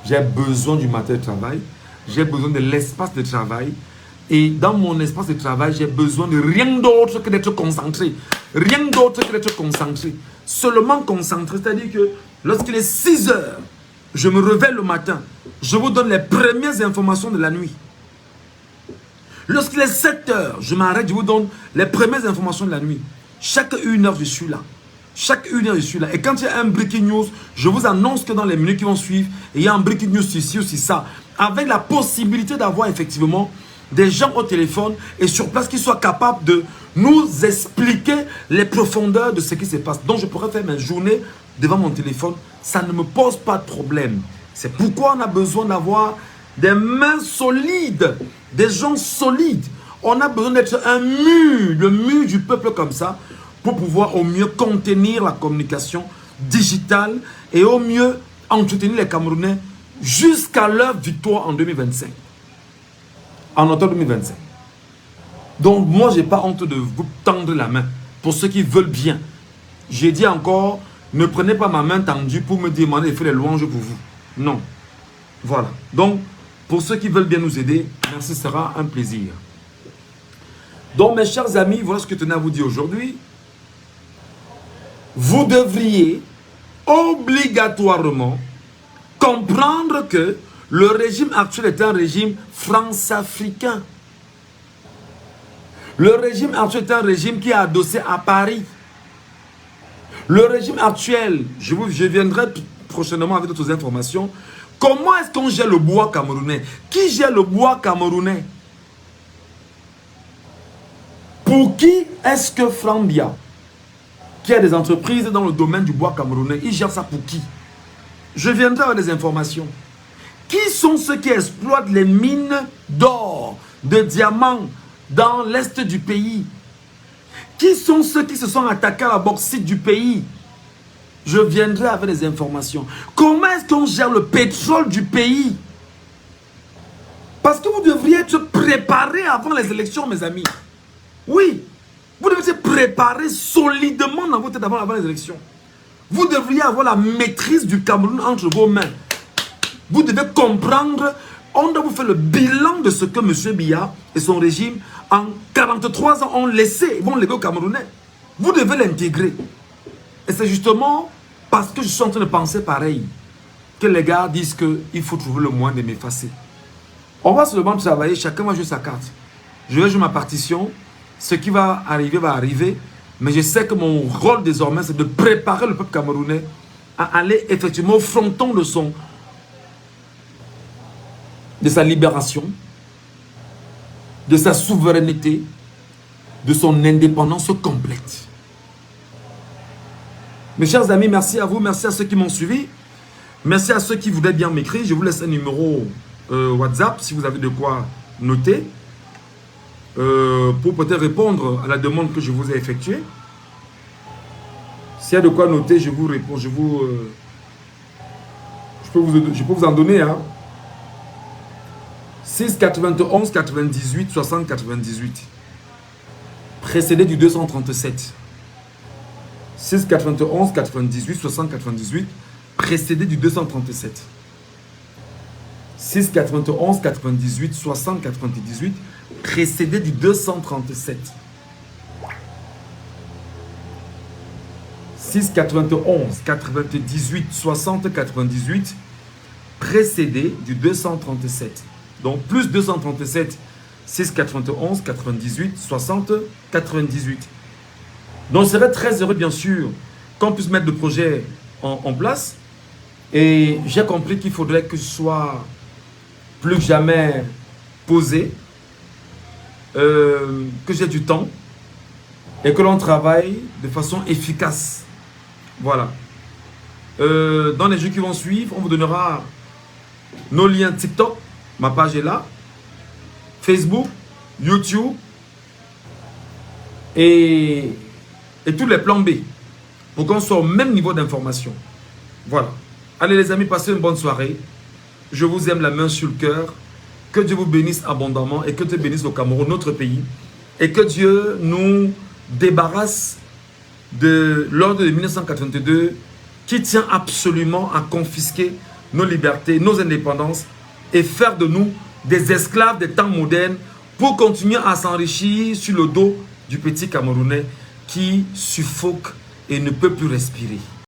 J'ai besoin du matériel de travail. J'ai besoin de l'espace de travail. Et dans mon espace de travail, j'ai besoin de rien d'autre que d'être concentré. Rien d'autre que d'être concentré. Seulement concentré. C'est-à-dire que lorsqu'il est 6 heures, je me réveille le matin. Je vous donne les premières informations de la nuit. Lorsqu'il est 7 heures, je m'arrête, je vous donne les premières informations de la nuit. Chaque 1 heure, je suis là. Chaque 1 heure, je suis là. Et quand il y a un breaking news, je vous annonce que dans les minutes qui vont suivre, il y a un breaking news ici ou ça. Avec la possibilité d'avoir effectivement des gens au téléphone et sur place qui soient capables de nous expliquer les profondeurs de ce qui se passe. Donc je pourrais faire mes journées devant mon téléphone. Ça ne me pose pas de problème. C'est pourquoi on a besoin d'avoir des mains solides, des gens solides. On a besoin d'être un mur, le mur du peuple comme ça, pour pouvoir au mieux contenir la communication digitale et au mieux entretenir les Camerounais jusqu'à leur victoire en 2025. En octobre 2025. Donc moi, je n'ai pas honte de vous tendre la main pour ceux qui veulent bien. J'ai dit encore, ne prenez pas ma main tendue pour me demander de faire les louanges pour vous. Non. Voilà. Donc, pour ceux qui veulent bien nous aider, merci, ce sera un plaisir. Donc, mes chers amis, voilà ce que je tenais à vous dire aujourd'hui. Vous devriez obligatoirement comprendre que le régime actuel est un régime france-africain. Le régime actuel est un régime qui est adossé à Paris. Le régime actuel, je viendrai prochainement avec d'autres informations. Comment est-ce qu'on gère le bois camerounais? Qui gère le bois camerounais? Pour qui est-ce que Frambia, qui a des entreprises dans le domaine du bois camerounais, il gère ça pour qui? Je viendrai avec des informations. Qui sont ceux qui exploitent les mines d'or, de diamants dans l'est du pays? Qui sont ceux qui se sont attaqués à la bauxite du pays? Je viendrai avec des informations. Comment est-ce qu'on gère le pétrole du pays? Parce que vous devriez être préparés avant les élections, mes amis. Oui, vous devez être préparés solidement dans votre tête avant les élections. Vous devriez avoir la maîtrise du Cameroun entre vos mains. Vous devez comprendre, on doit vous faire le bilan de ce que M. Biya et son régime, en 43 ans, ont laissé, vont léguer aux Camerounais. Vous devez l'intégrer. Et c'est justement parce que je suis en train de penser pareil que les gars disent qu'il faut trouver le moyen de m'effacer. On va seulement travailler, chacun va jouer sa carte. Je vais jouer ma partition. Ce qui va arriver. Mais je sais que mon rôle désormais, c'est de préparer le peuple camerounais à aller effectivement au fronton de sa libération, de sa souveraineté, de son indépendance complète. Mes chers amis, merci à vous, merci à ceux qui m'ont suivi, merci à ceux qui voulaient bien m'écrire. Je vous laisse un numéro WhatsApp si vous avez de quoi noter pour peut-être répondre à la demande que je vous ai effectuée. S'il y a de quoi noter, je vous réponds. Je peux vous en donner. Hein. 6 91 98 60 98. Précédé du 237. 6 91 98 60 98. Précédé du 237. 6 91 98 60 98. Précédé du 237. 6 91 98 60 98. Précédé du 237. Donc plus 237, 6 91 98 60 98. Donc je serais très heureux bien sûr qu'on puisse mettre le projet en place. Et j'ai compris qu'il faudrait que je sois plus que jamais posé, que j'ai du temps et que l'on travaille de façon efficace. Voilà. Dans les jours qui vont suivre, on vous donnera nos liens TikTok. Ma page est là. Facebook, YouTube et tous les plans B pour qu'on soit au même niveau d'information. Voilà. Allez les amis, passez une bonne soirée. Je vous aime la main sur le cœur. Que Dieu vous bénisse abondamment et que Dieu bénisse le Cameroun, notre pays. Et que Dieu nous débarrasse de l'ordre de 1982 qui tient absolument à confisquer nos libertés, nos indépendances et faire de nous des esclaves des temps modernes pour continuer à s'enrichir sur le dos du petit Camerounais qui suffoque et ne peut plus respirer.